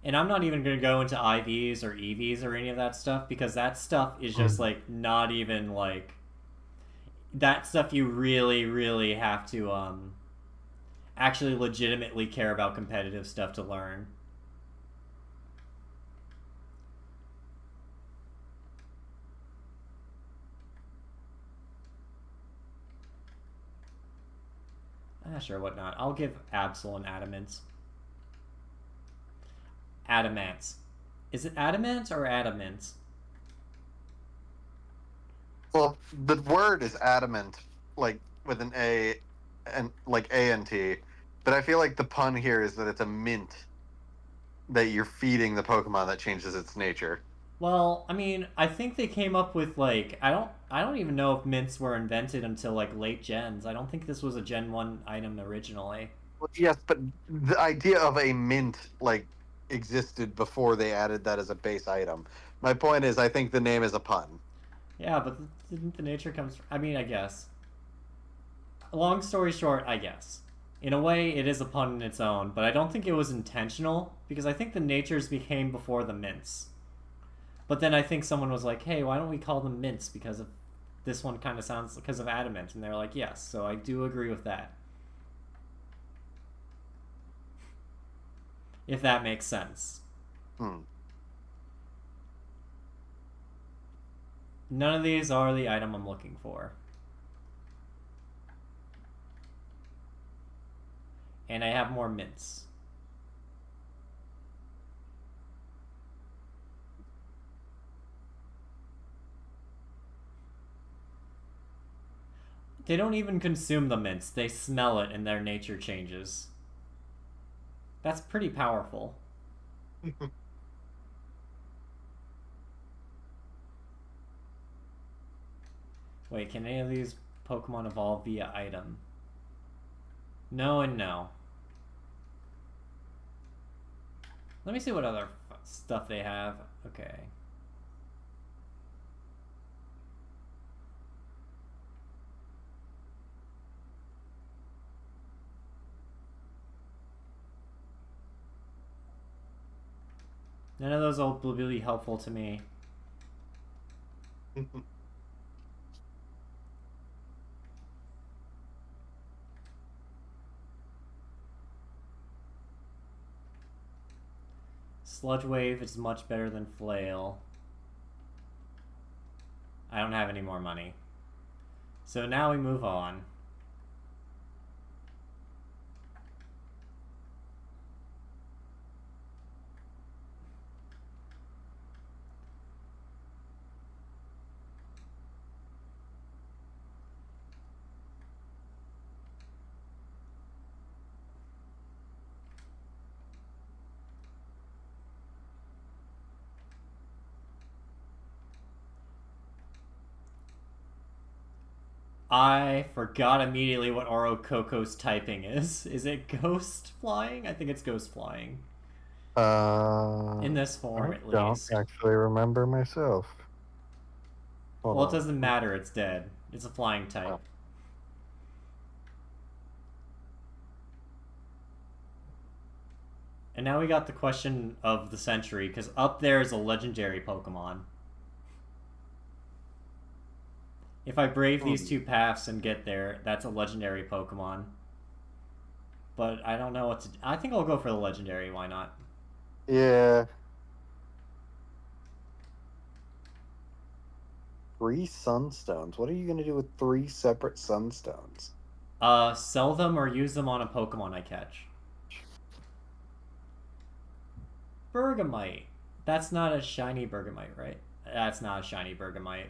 And I'm not even going to go into IVs or EVs or any of that stuff because that stuff is just like not even like that stuff you really really have to actually legitimately care about competitive stuff to learn. Sure, whatnot. I'll give Absol and Adamant. Adamant. Is it Adamant or Adamant? Well, the word is adamant, like with an A, and like A-N-T. But I feel like the pun here is that it's a mint that you're feeding the Pokemon that changes its nature. Well, I mean, I think they came up with like I don't even know if mints were invented until like late gens. I don't think this was a Gen 1 item originally. Well, yes, but the idea of a mint like existed before they added that as a base item. My point is, I think the name is a pun. Yeah, but didn't the nature comes I mean, I guess. Long story short, I guess. In a way, it is a pun in its own, but I don't think it was intentional because I think the natures became before the mints. But then I think someone was like, "Hey, why don't we call them mints because of this one kind of sounds because of adamant?" And they're like, "Yes." So I do agree with that. If that makes sense. Hmm. None of these are the item I'm looking for. And I have more mints. They don't even consume the mints. They smell it and their nature changes. That's pretty powerful. Wait, can any of these Pokemon evolve via item? No and no. Let me see what other stuff they have. Okay. None of those will be helpful to me. Sludge Wave is much better than Flail. I don't have any more money. So now we move on. I forgot immediately what Orococo's typing is. Is it ghost flying? I think it's ghost flying. In this form, I at don't least. actually remember myself. Hold Well, it on. doesn't matter, it's dead. It's a flying type. Oh. And now we got the question of the century, because up there is a legendary Pokemon. If I brave these two paths and get there, that's a legendary Pokemon. But I don't know what to... I think I'll go for the legendary, why not? Yeah. 3 sunstones. What are you going to do with 3 separate sunstones? Sell them or use them on a Pokemon I catch. Bergamite. That's not a shiny Bergamite, right? That's not a shiny Bergamite.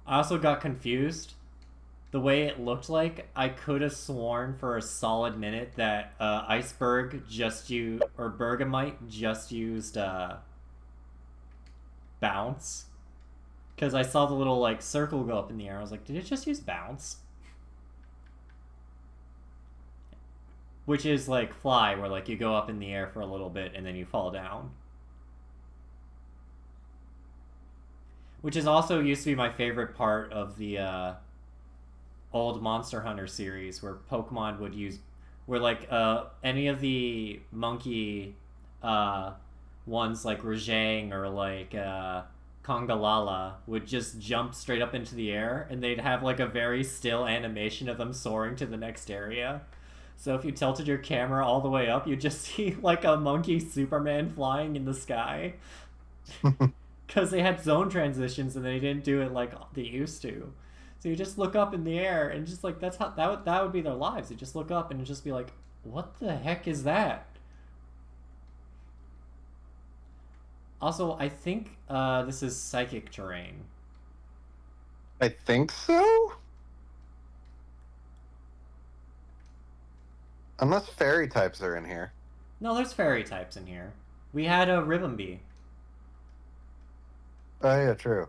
I also got confused. The way it looked like, I could have sworn for a solid minute that Iceberg just used, or Bergamite just used Bounce. Because I saw the little like circle go up in the air. I was like, did it just use Bounce? Which is like Fly, where like you go up in the air for a little bit and then you fall down. Which is also used to be my favorite part of the old Monster Hunter series, where Pokemon would use, where like any of the monkey ones like Rajang or like Kongalala would just jump straight up into the air, and they'd have like a very still animation of them soaring to the next area. So if you tilted your camera all the way up, you'd just see like a monkey Superman flying in the sky. Because they had zone transitions and they didn't do it like they used to. So you just look up in the air and just like that's how that would be their lives. You just look up and just be like, what the heck is that? Also, I think this is psychic terrain. I think so? Unless fairy types are in here. No, there's fairy types in here. We had a Ribombee. Oh, yeah, true.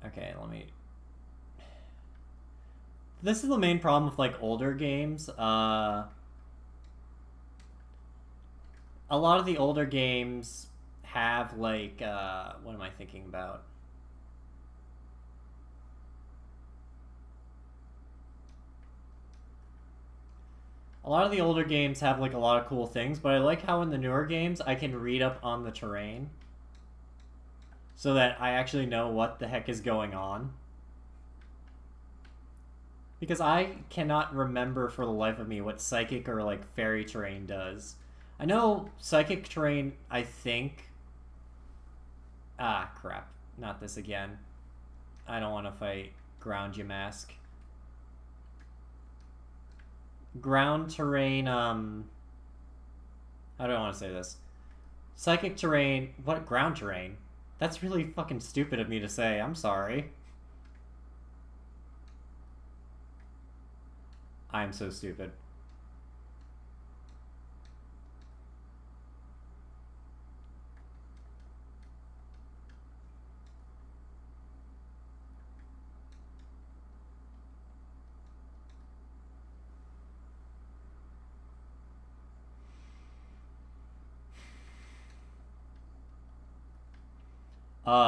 Okay, let me... This is the main problem with, like, older games. A lot of the older games have, like, what am I thinking about? A lot of the older games have, like, a lot of cool things, but I like how in the newer games I can read up on the terrain so that I actually know what the heck is going on. Because I cannot remember for the life of me what psychic or, like, fairy terrain does. I know psychic terrain, I think... Ah, crap. Not this again. I don't want to fight Ground Yamask. Ground terrain, how do I want to say this? Psychic terrain... What? Ground terrain? That's really fucking stupid of me to say. I'm sorry. I'm so stupid.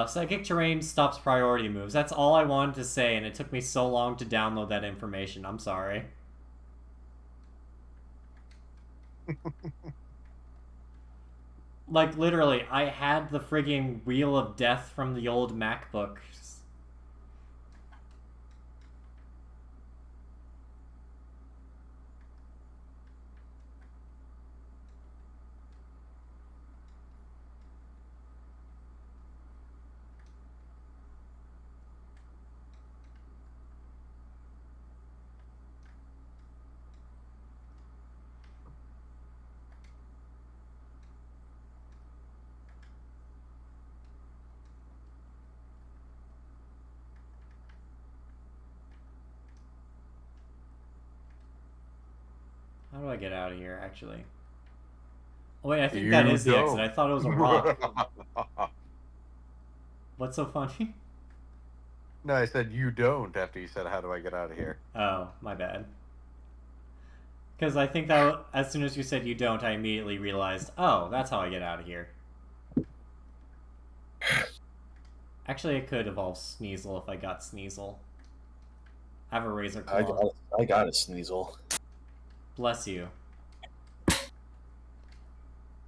Psychic terrain stops priority moves. That's all I wanted to say, and it took me so long to download that information. I'm sorry. Like, literally, I had the frigging Wheel of Death from the old MacBook. How do I get out of here, actually? Oh, wait, I think that You is the exit. don't. I thought it was a rock. What's so funny? No, I said you don't after you said, how do I get out of here? Oh, my bad. Because I think that as soon as you said you don't, I immediately realized, oh, that's how I get out of here. Actually, I could evolve Sneasel if I got Sneasel. I have a Razor Claw. I got a Sneasel. Bless you.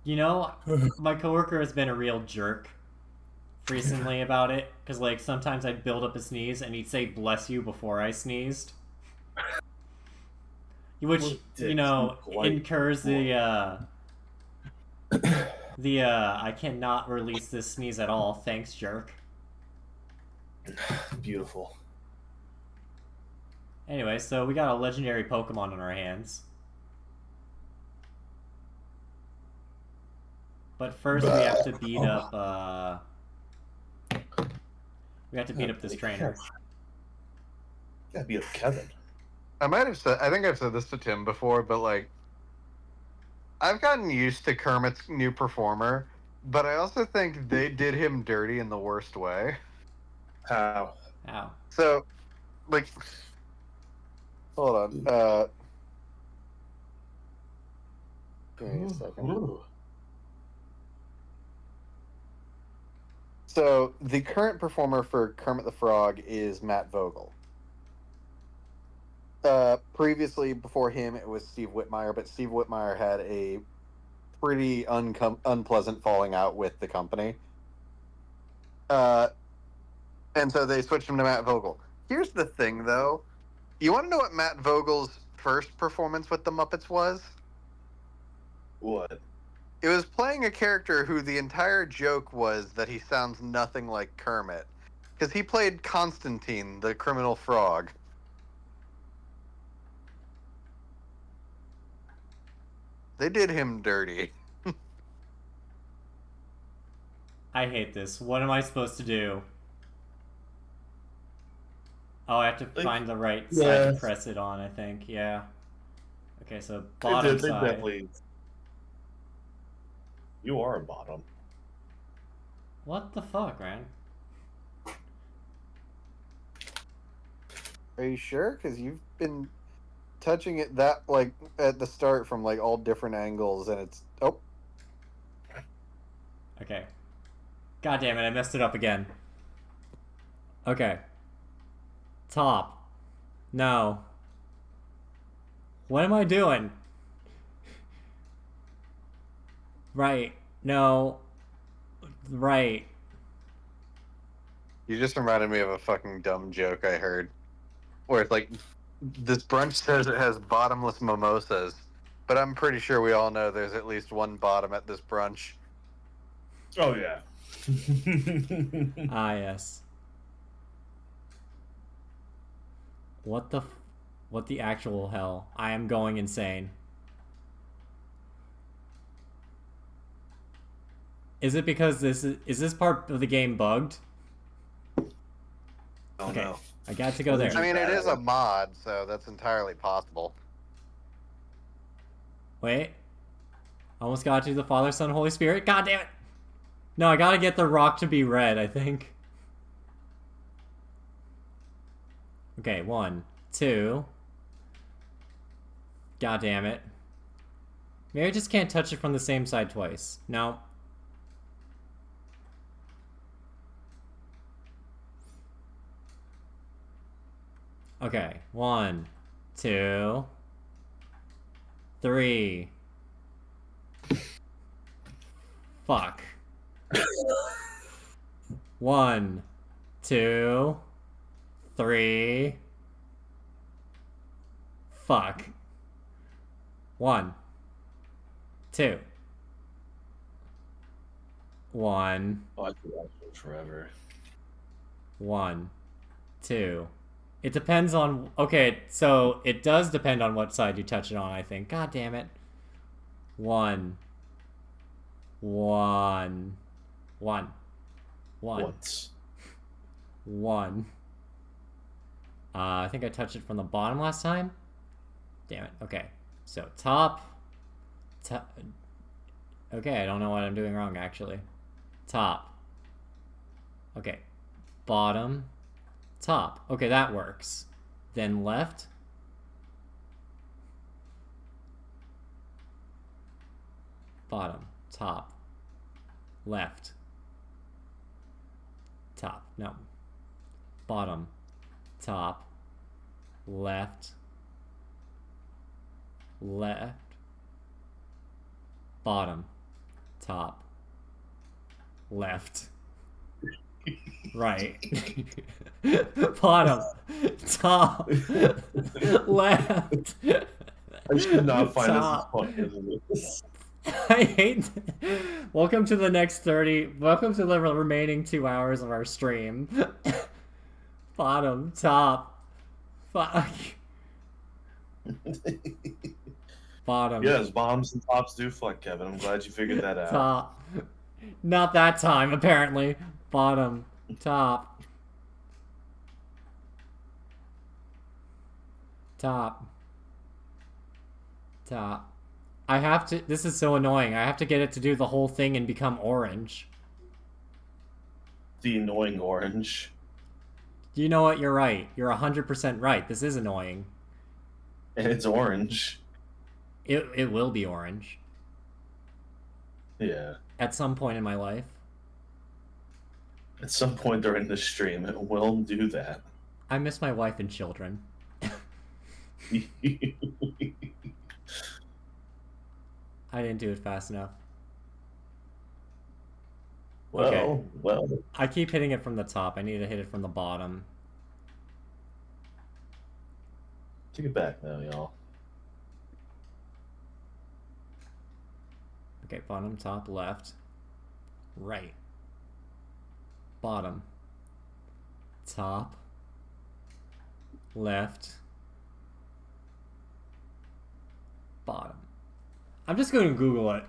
You know, my coworker has been a real jerk recently about it, because like sometimes I'd build up a sneeze and he'd say "bless you" before I sneezed, which you know incurs the I cannot release this sneeze at all. Thanks, jerk. Beautiful. Anyway, so we got a legendary Pokemon on our hands. But first we have to beat up we have to beat up this trainer. Gotta beat up Kevin. I think I've said this to Tim before, but like, I've gotten used to Kermit's new performer, but I also think they did him dirty in the worst way. How? Ow. So, like, hold on. Give me a second. So the current performer for Kermit the Frog is Matt Vogel. Previously, before him, it was Steve Whitmire, but Steve Whitmire had a pretty unpleasant falling out with the company. And so they switched him to Matt Vogel. Here's the thing, though. You want to know what Matt Vogel's first performance with the Muppets was? What? It was playing a character who the entire joke was that he sounds nothing like Kermit. Because he played Constantine, the criminal frog. They did him dirty. I hate this. What am I supposed to do? Oh, I have to find the right side to press it on, I think. Yeah. Okay, so bottom side. Definitely... You are a bottom. What the fuck, man? Are you sure? Because you've been touching it that, like, at the start from, like, all different angles, and it's... Oh. Okay. God damn it, I messed it up again. Okay. Top. No. What am I doing? Right. No. Right. You just reminded me of a fucking dumb joke I heard. Where it's like, this brunch says it has bottomless mimosas, but I'm pretty sure we all know there's at least one bottom at this brunch. Oh, yeah. Ah, yes. What the actual hell? I am going insane. Is it because is this part of the game bugged? Oh, Okay, no. I got to go there. I mean, it is a mod, so that's entirely possible. Wait. Almost got to the Father, Son, Holy Spirit. God damn it! No, I gotta get the rock to be red, I think. Okay, 1, 2. God damn it. Maybe I just can't touch it from the same side twice. No. Okay, 1, 2, 3. Fuck. 1, 2, 3. Fuck. 1, 2. 1. Oh, I could watch this forever. 1, 2. It depends on... Okay, so it does depend on what side you touch it on, I think. God damn it. 1. 1. 1. 1. Once. 1. I think I touched it from the bottom last time. Damn it. Okay. So top. Okay, I don't know what I'm doing wrong actually. Top. Okay. Bottom. Top. Okay, that works. Then left. Bottom. Top. Left. Top. No. Bottom. Top. Left. Left. Bottom. Top. Left. Right. Bottom. Top. Left. I should not find Top. this as funny as I hate. Welcome to the next 30. Welcome to the remaining 2 hours of our stream. Bottom, top, fuck. Bottom. Yes, bottoms and tops do fuck, Kevin. I'm glad you figured that out. Top. Not that time, apparently. Bottom, top. Top. Top. I have to. This is so annoying. I have to get it to do the whole thing and become orange. The annoying orange. You know what? You're right. You're 100% right. This is annoying. And it's orange. It will be orange. Yeah. At some point in my life. At some point during the stream, it will do that. I miss my wife and children. I didn't do it fast enough. Well, Okay. well. I keep hitting it from the top. I need to hit it from the bottom. Take it back now, y'all. Okay, bottom, top, left, right, bottom, top, left, bottom. I'm just going to Google it.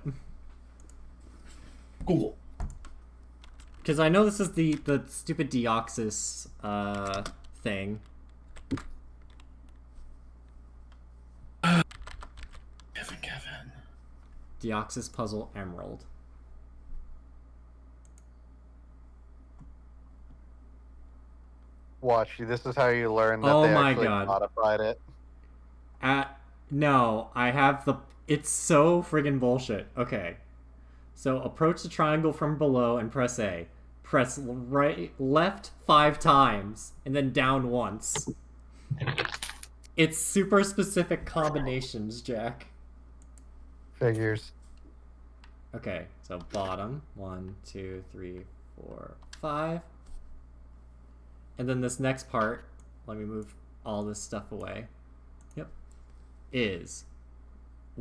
Google. Because I know this is the stupid Deoxys thing. Kevin. Deoxys Puzzle Emerald. Watch, this is how you learn that Oh they my actually God. modified it. No, I have the... It's so friggin' bullshit. Okay. So approach the triangle from below and press A. Press left 5 times, and then down once. It's super specific combinations, Jack. Figures. Okay, so bottom, 1, 2, 3, 4, 5. And then this next part, let me move all this stuff away. Yep. Is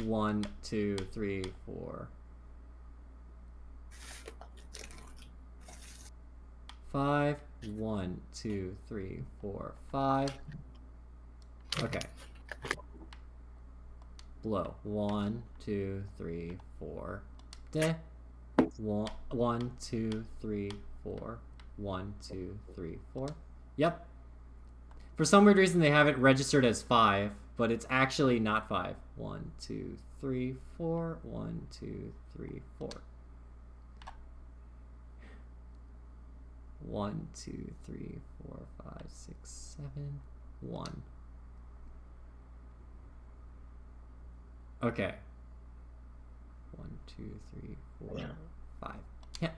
1, 2, 3, 4, 5. 1, 2, 3, 4, 5. Okay. Below. 1, 2, 3, 4. 1, 2, 3, 4. 1, 2, 3, 4. Yep. For some weird reason, they have it registered as 5, but it's actually not 5. 1, 2, 3, 4. 1, 2, 3, 4. 1, 2, 3, 4, 5, 6, 7, 1. Okay. 1, 2, 3, 4, 5. Yeah.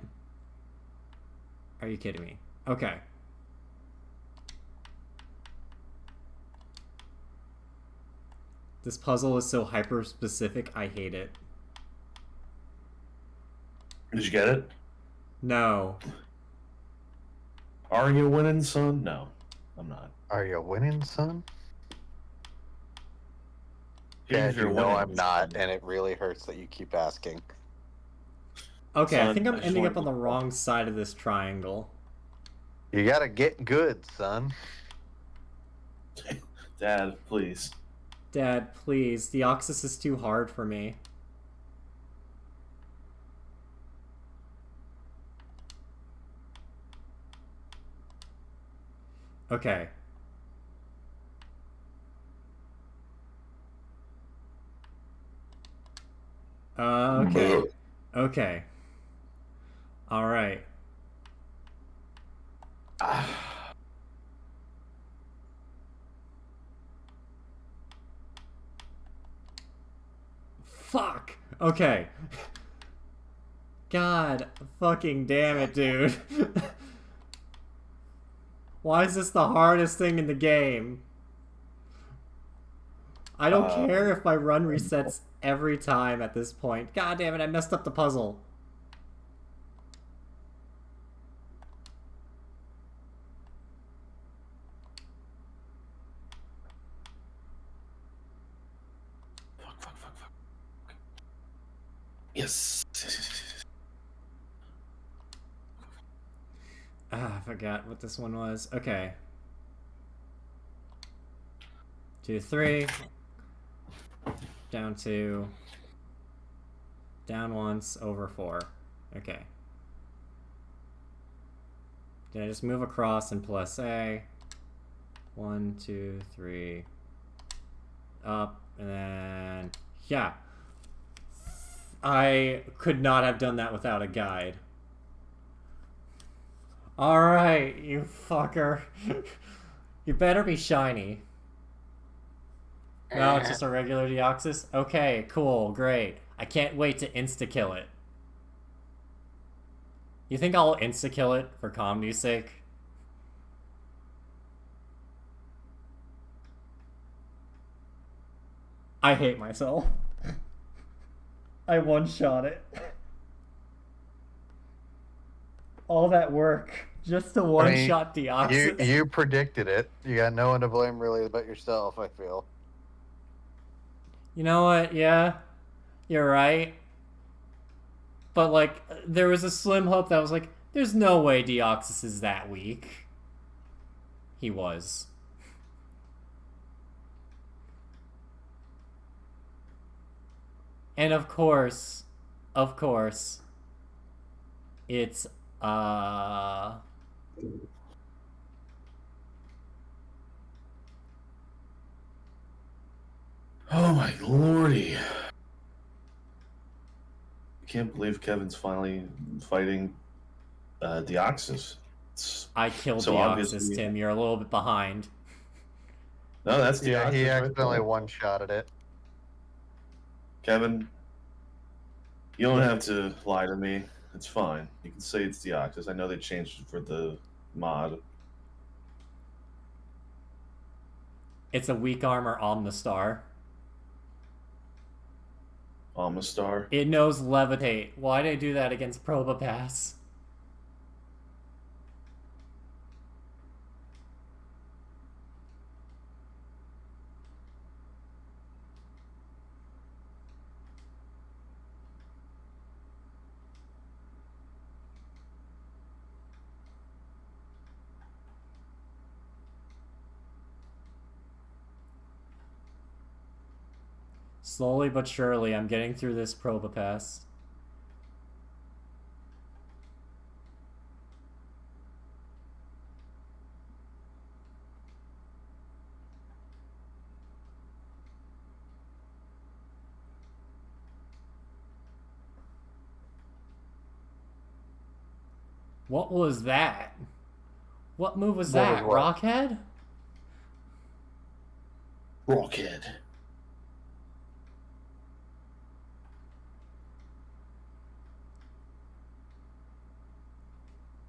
Are you kidding me? Okay. This puzzle is so hyper specific, I hate it. Did you get it? No. Are you winning, son? No, I'm not. Are you winning, son? Even Yeah, if you're you know winning, I'm not, and it really hurts that you keep asking. Okay, I Son, think I'm I just ending wanna up on the be- wrong side of this triangle. You gotta get good, son. Dad, please. Dad, please. Deoxys is too hard for me. Okay. Okay. Okay. All right. Fuck. Okay. God fucking damn it, dude. Why is this the hardest thing in the game? I don't care if my run resets every time at this point. God damn it, I messed up the puzzle. Fuck. Yes. I forgot what this one was. Okay. 2, 3. Down 2. Down once, over 4. Okay. Did I just move across and plus A? 1, 2, 3. Up, and then... Yeah. I could not have done that without a guide. Alright, you fucker. You better be shiny. No, it's just a regular Deoxys? Okay, cool, great. I can't wait to insta-kill it. You think I'll insta-kill it for comedy's sake? I hate myself. I one-shot it. All that work just to one-shot Deoxys. You predicted it. You got no one to blame really but yourself, I feel. You know what? Yeah, you're right. But, like, there was a slim hope that was like, there's no way Deoxys is that weak. He was. And of course, it's, Oh my lordy. I can't believe Kevin's finally fighting Deoxys. I killed So Deoxys, obviously- Tim. You're a little bit behind. No, that's Deoxys. Yeah, he right accidentally there. one-shotted it. Kevin, you don't have to lie to me. It's fine. You can say it's Deoxys. I know they changed it for the mod. It's a weak armor Omnistar. Amistar. It knows Levitate. Why'd I do that against Probopass? Slowly but surely, I'm getting through this Probopass. What was that? What move was What that? was what? Rockhead? Rockhead.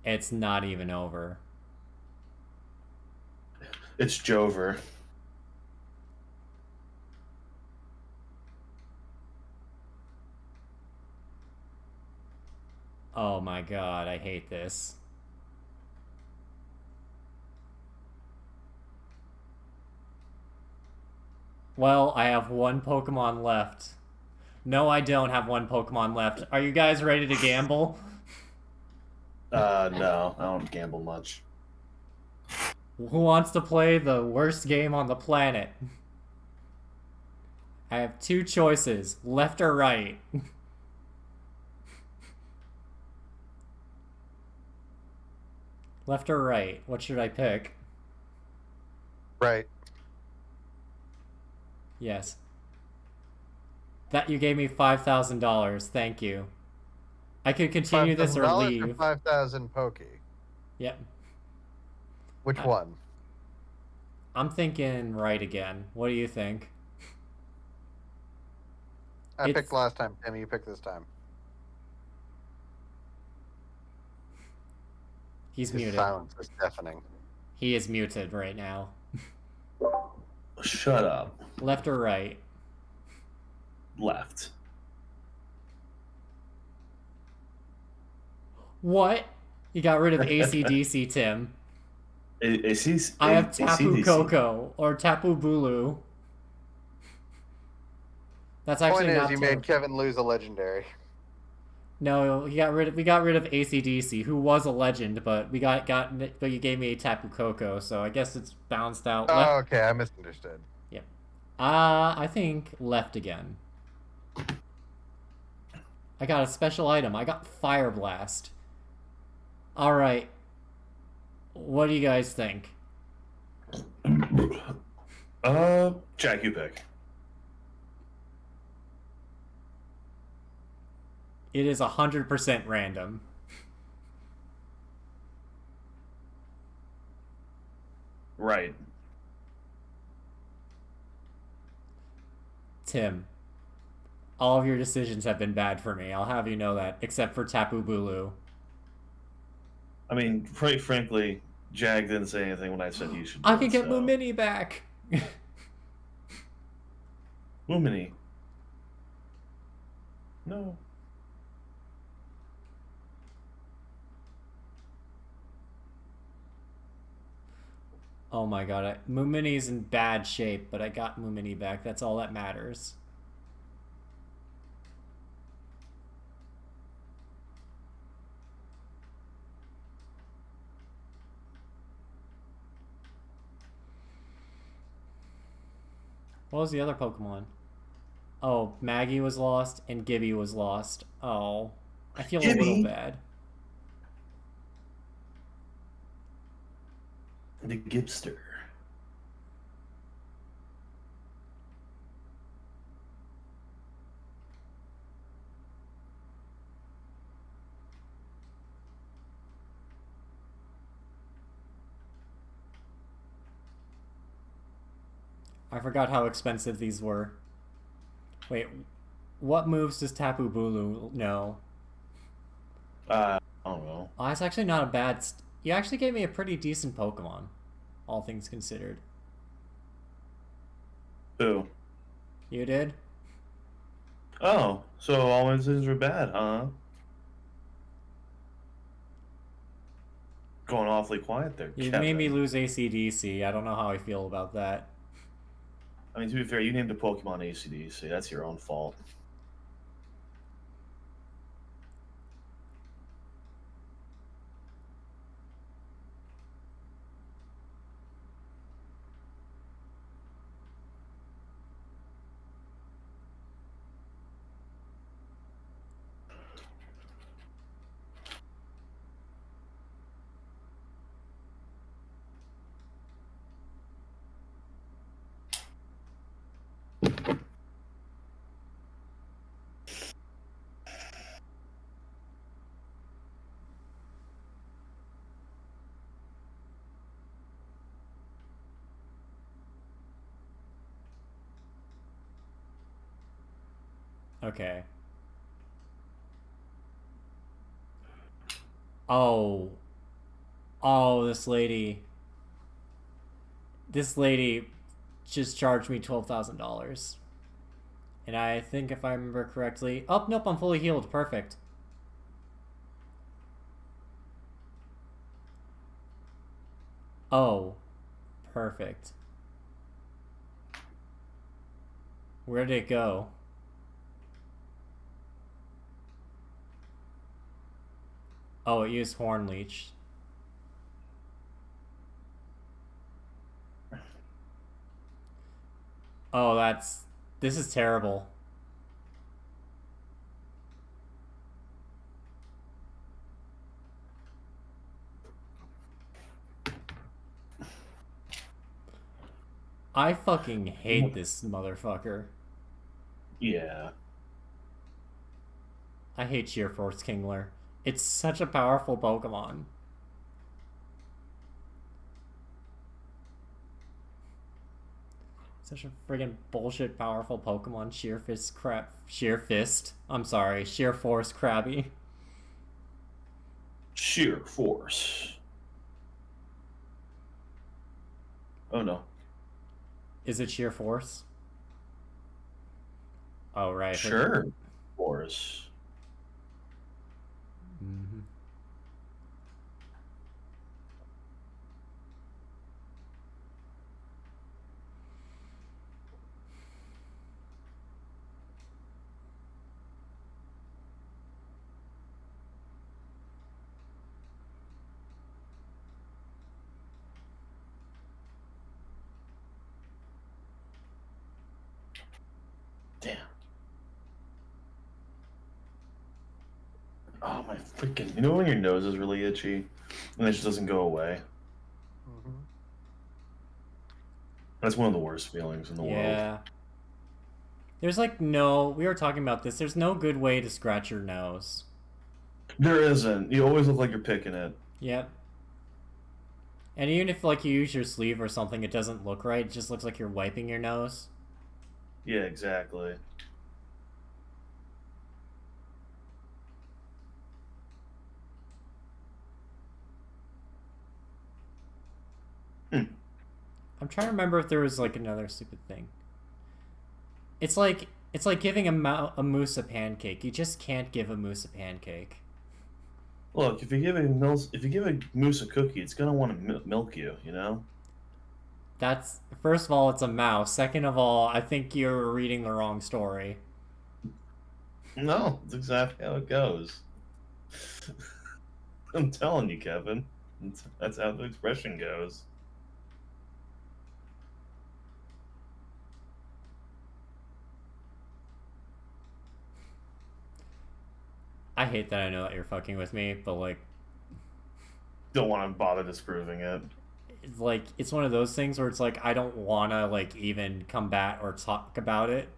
It's not even over. It's Jover. Oh my god, I hate this. Well, I have one Pokemon left. No, I don't have one Pokemon left. Are you guys ready to gamble? No, I don't gamble much. Who wants to play the worst game on the planet? I have two choices, left or right. Left or right? What should I pick? Right. Yes. That you gave me $5,000. Thank you. I could continue this or $5,000 leave. 5,000 Pokey. Yep. Which I- one? I'm thinking right again. What do you think? I It's- picked last time, Tim. You picked this time. He's His muted. silence is deafening. He is muted right now. Shut up. Left or right? Left. What? You got rid of ACDC, Tim. I have Tapu AC/DC. Koko or Tapu Bulu. That's actually Point is, not you terrible. made Kevin lose a legendary. No, we got rid of ACDC, who was a legend, but but you gave me a Tapu Koko, so I guess it's bounced out. Oh, okay. I misunderstood. I think left again. I got a special item. I got Fire Blast. All right. What do you guys think? Jack, you pick. It is 100% random. Right. Tim, all of your decisions have been bad for me. I'll have you know that, except for Tapu Bulu. I mean, quite frankly, Jag didn't say anything when I said you should. I do can it, get so. Moomini back. Lumini. No. Oh my god, Moomini's in bad shape, but I got Moomini back. That's all that matters. What was the other Pokemon? Oh, Maggie was lost and Gibby was lost. Oh, I feel a little Gibby? bad. The Gipster. I forgot how expensive these were. Wait, what moves does Tapu Bulu know? I don't know. Oh, that's actually not a bad... You actually gave me a pretty decent Pokemon, all things considered. Who? You did? Oh, so all my decisions were bad, huh? Going awfully quiet there, You Kevin. made me lose ACDC. I don't know how I feel about that. I mean, to be fair, you named a Pokemon ACDC. That's your own fault. Okay. Oh. Oh, this lady. This lady just charged me $12,000. And I think if I remember correctly... Oh, nope, I'm fully healed. Perfect. Oh. Perfect. Where did it go? Oh, it used Horn Leech. Oh, that's... This is terrible. I fucking hate this motherfucker. Yeah. I hate Sheer Force Kingler. It's such a powerful Pokemon. Such a friggin' bullshit powerful Pokemon. Sheer Fist. I'm sorry. Sheer Force Krabby. Sheer force. Oh no. Is it Sheer Force? Oh, right. Sure. Force. Mm-hmm. Damn. Oh my freaking! You know when your nose is really itchy, and it just doesn't go away. Mm-hmm. That's one of the worst feelings in the world. Yeah. There's like no. We were talking about this. There's no good way to scratch your nose. There isn't. You always look like you're picking it. Yep. And even if like you use your sleeve or something, it doesn't look right. It just looks like you're wiping your nose. Yeah, exactly. I'm trying to remember if there was like another stupid thing. It's like giving a moose a pancake. You just can't give a moose a pancake. Look, if you give a moose a cookie, it's gonna want to milk you. You know. That's first of all, it's a mouse. Second of all, I think you're reading the wrong story. No, that's exactly how it goes. I'm telling you, Kevin. That's how the expression goes. I hate that I know that you're fucking with me, but like, Don't want to bother disproving it. it's one of those things where it's like I don't want to like even combat or talk about it.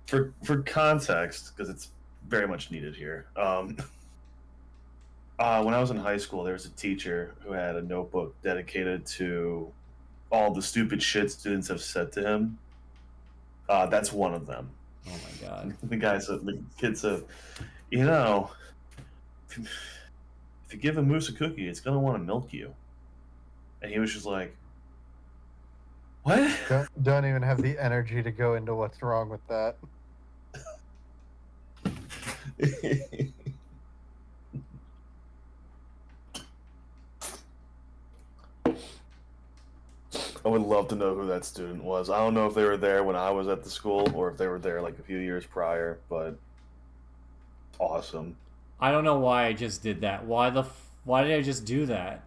For context, because it's very much needed here. When I was in high school, there was a teacher who had a notebook dedicated to all the stupid shit students have said to him. That's one of them. Oh my god. The kid said, you know, if you give a moose a cookie, it's gonna want to milk you. And he was just like, what? Don't even have the energy to go into what's wrong with that. I would love to know who that student was. I don't know if they were there when I was at the school or if they were there like a few years prior, but awesome. I don't know why I just did that. Why did I just do that?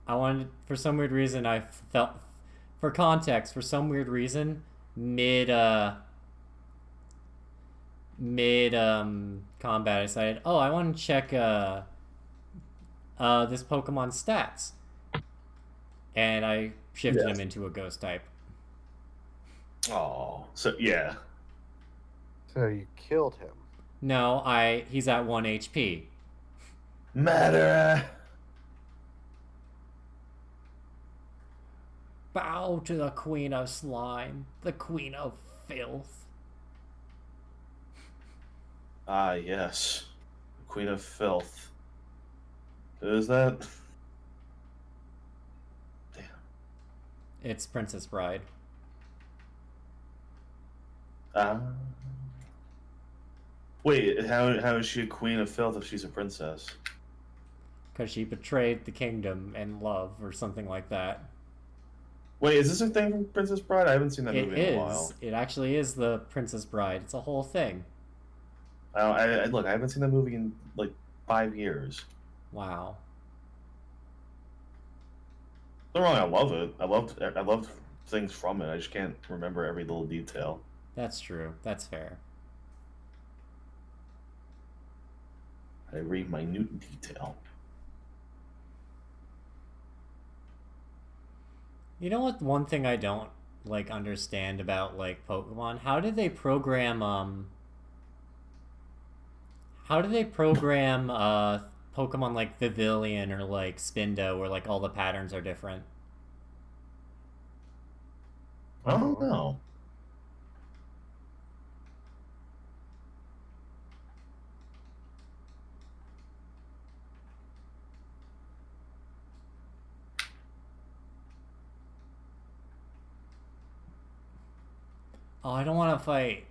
I wanted, for some weird reason, I felt, for context, for some weird reason, mid combat, I decided, oh, I want to check this Pokemon's stats, and I shifted him into a ghost type. Oh, so yeah. So you killed him. No, he's at 1 HP. Matter. Bow to the Queen of Slime, the Queen of Filth. Ah, yes. Queen of Filth. Who is that? Damn. It's Princess Bride. Wait, how is she a queen of filth if she's a princess? Because she betrayed the kingdom and love, or something like that. Wait, is this a thing from Princess Bride? I haven't seen that movie in a while. It actually is the Princess Bride. It's a whole thing. Look, I haven't seen that movie in like 5 years. Wow. Don't wrong, I love it. I loved things from it. I just can't remember every little detail. That's true. That's fair. I read minute detail. You know what? One thing I don't like understand about like Pokemon. How do they program Pokemon like Vivillon or like Spindo where like all the patterns are different? I don't know. Oh, I don't want to fight.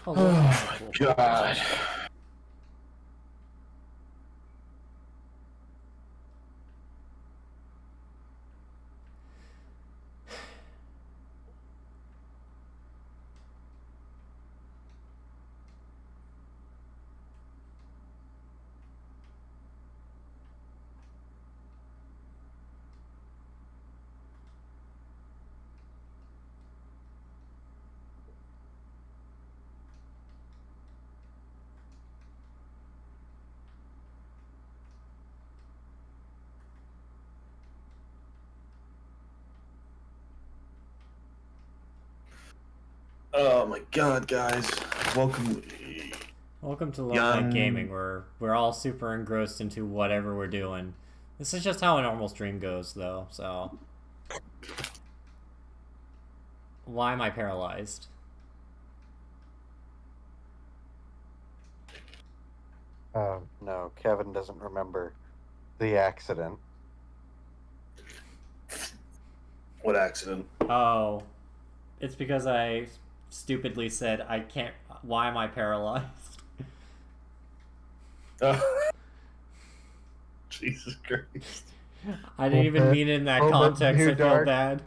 Oh, look, Oh my god. Oh my god, guys. Welcome. Welcome to Lone Young- Knight Gaming, where we're all super engrossed into whatever we're doing. This is just how a normal stream goes, though, so... Why am I paralyzed? Oh, no, Kevin doesn't remember the accident. What accident? Oh. It's because I stupidly said I can't... Why am I paralyzed? Jesus Christ. I didn't even mean it in that Moment context, too I feel dark. bad.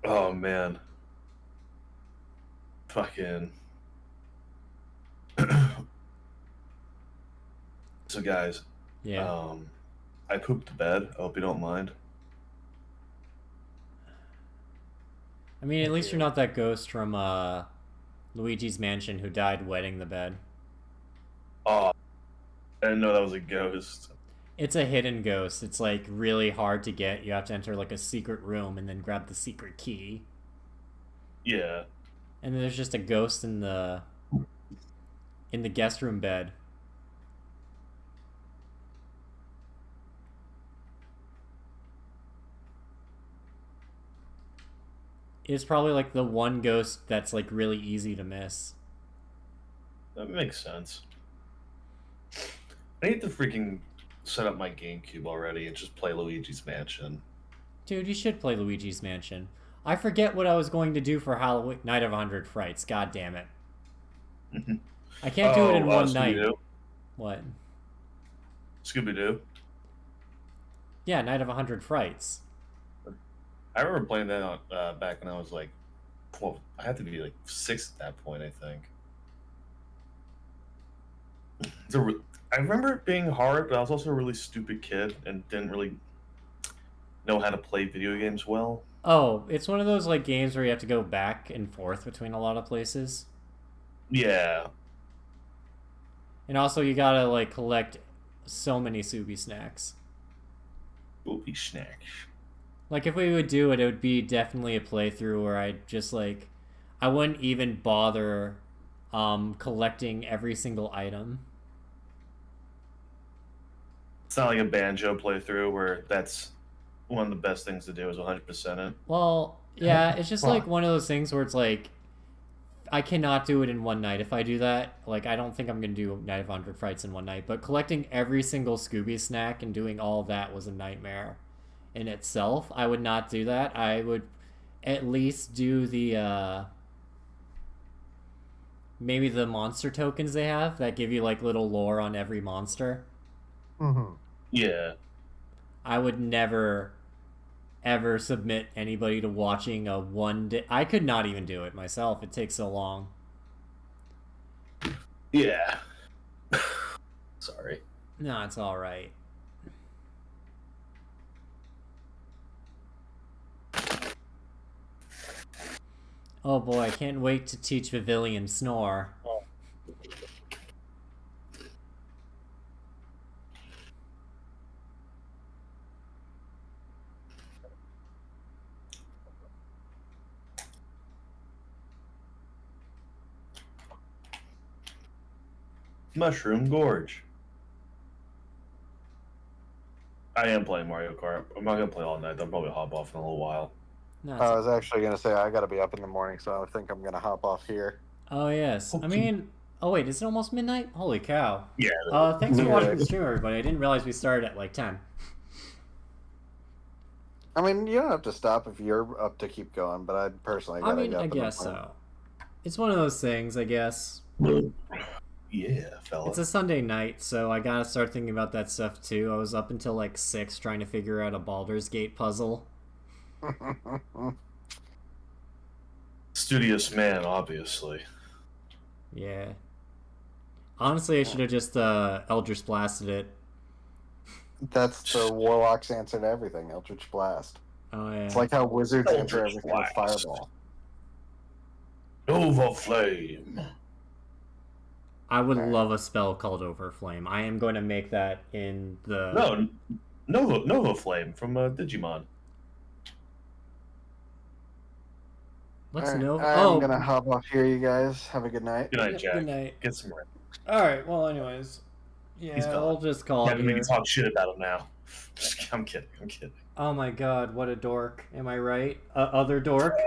Oh man. Fucking. So guys, Yeah. I pooped the bed. I hope you don't mind. I mean, at least you're not that ghost from, Luigi's Mansion who died wetting the bed. Oh, I didn't know that was a ghost. It's a hidden ghost. It's, like, really hard to get. You have to enter, like, a secret room and then grab the secret key. Yeah. And then there's just a ghost in the guest room bed. It's probably like the one ghost that's like really easy to miss. That makes sense. I need to freaking set up my GameCube already and just play Luigi's Mansion. Dude, you should play Luigi's Mansion. I forget what I was going to do for Halloween Night of 100 Frights. God damn it. I can't do it in one night. Scooby-Doo? What? Scooby-Doo? Yeah, Night of 100 Frights. I remember playing that back when I was like, well, I had to be like 6 at that point, I think. I remember it being hard, but I was also a really stupid kid and didn't really know how to play video games well. Oh, it's one of those like games where you have to go back and forth between a lot of places. Yeah. And also you gotta like collect so many Subi snacks. Booby snacks. Like, if we would do it, it would be definitely a playthrough where I'd just, like... I wouldn't even bother collecting every single item. It's not like a Banjo playthrough where that's one of the best things to do is 100% it. Well, yeah, it's just, like, one of those things where it's, like... I cannot do it in one night. If I do that, like, I don't think I'm going to do Night of 100 Frights in one night. But collecting every single Scooby snack and doing all that was a nightmare. in itself. I would not do that. I would at least do the maybe the monster tokens they have that give you like little lore on every monster. Mm-hmm. Yeah. I would never ever submit anybody to watching a one day. I could not even do it myself. It takes so long. Yeah. Sorry. No, it's all right. Oh boy, I can't wait to teach Pavilion Snore. Mushroom Gorge. I am playing Mario Kart. I'm not gonna play all night. I'll probably hop off in a little while. No, I was actually gonna say I gotta be up in the morning, so I think I'm gonna hop off here. oh yes. I mean, oh wait, is it almost midnight? Holy cow. Yeah. Thanks for Yeah. watching the stream, everybody. I didn't realize we started at like 10. I mean, you don't have to stop if you're up to keep going, but I personally I gotta mean, get up I in the guess morning. so. It's one of those things, I guess. Yeah, fella. It's a Sunday night, so I gotta start thinking about that stuff too. I was up until like 6 trying to figure out a Baldur's Gate puzzle. Studious man, obviously. Yeah. Honestly, I should have just Eldritch Blasted it. That's the Warlock's answer to everything, Eldritch Blast. Oh yeah. It's like how Wizards answer Eldritch everything with Blast. Fireball. Nova Flame. I would Alright. love a spell called Overflame. I am going to make that in the. No, Nova Flame from Digimon. What's Alright, Nova? I'm Oh, gonna hop off here, you guys. Have a good night. Good night, Yep, Jack. good night. Get some rest. All right. Well, anyways, yeah, He's gone. I'll just call Yeah, it make me here. talk shit about him now. I'm kidding. Oh my God, what a dork! Am I right? Other dork.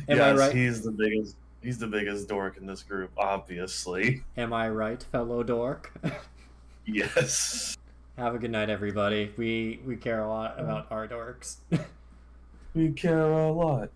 Am I Yes, right? he's the biggest. He's the biggest dork in this group, obviously. Am I right, fellow dork? Yes. Have a good night, everybody. We care a lot about our dorks. We care a lot.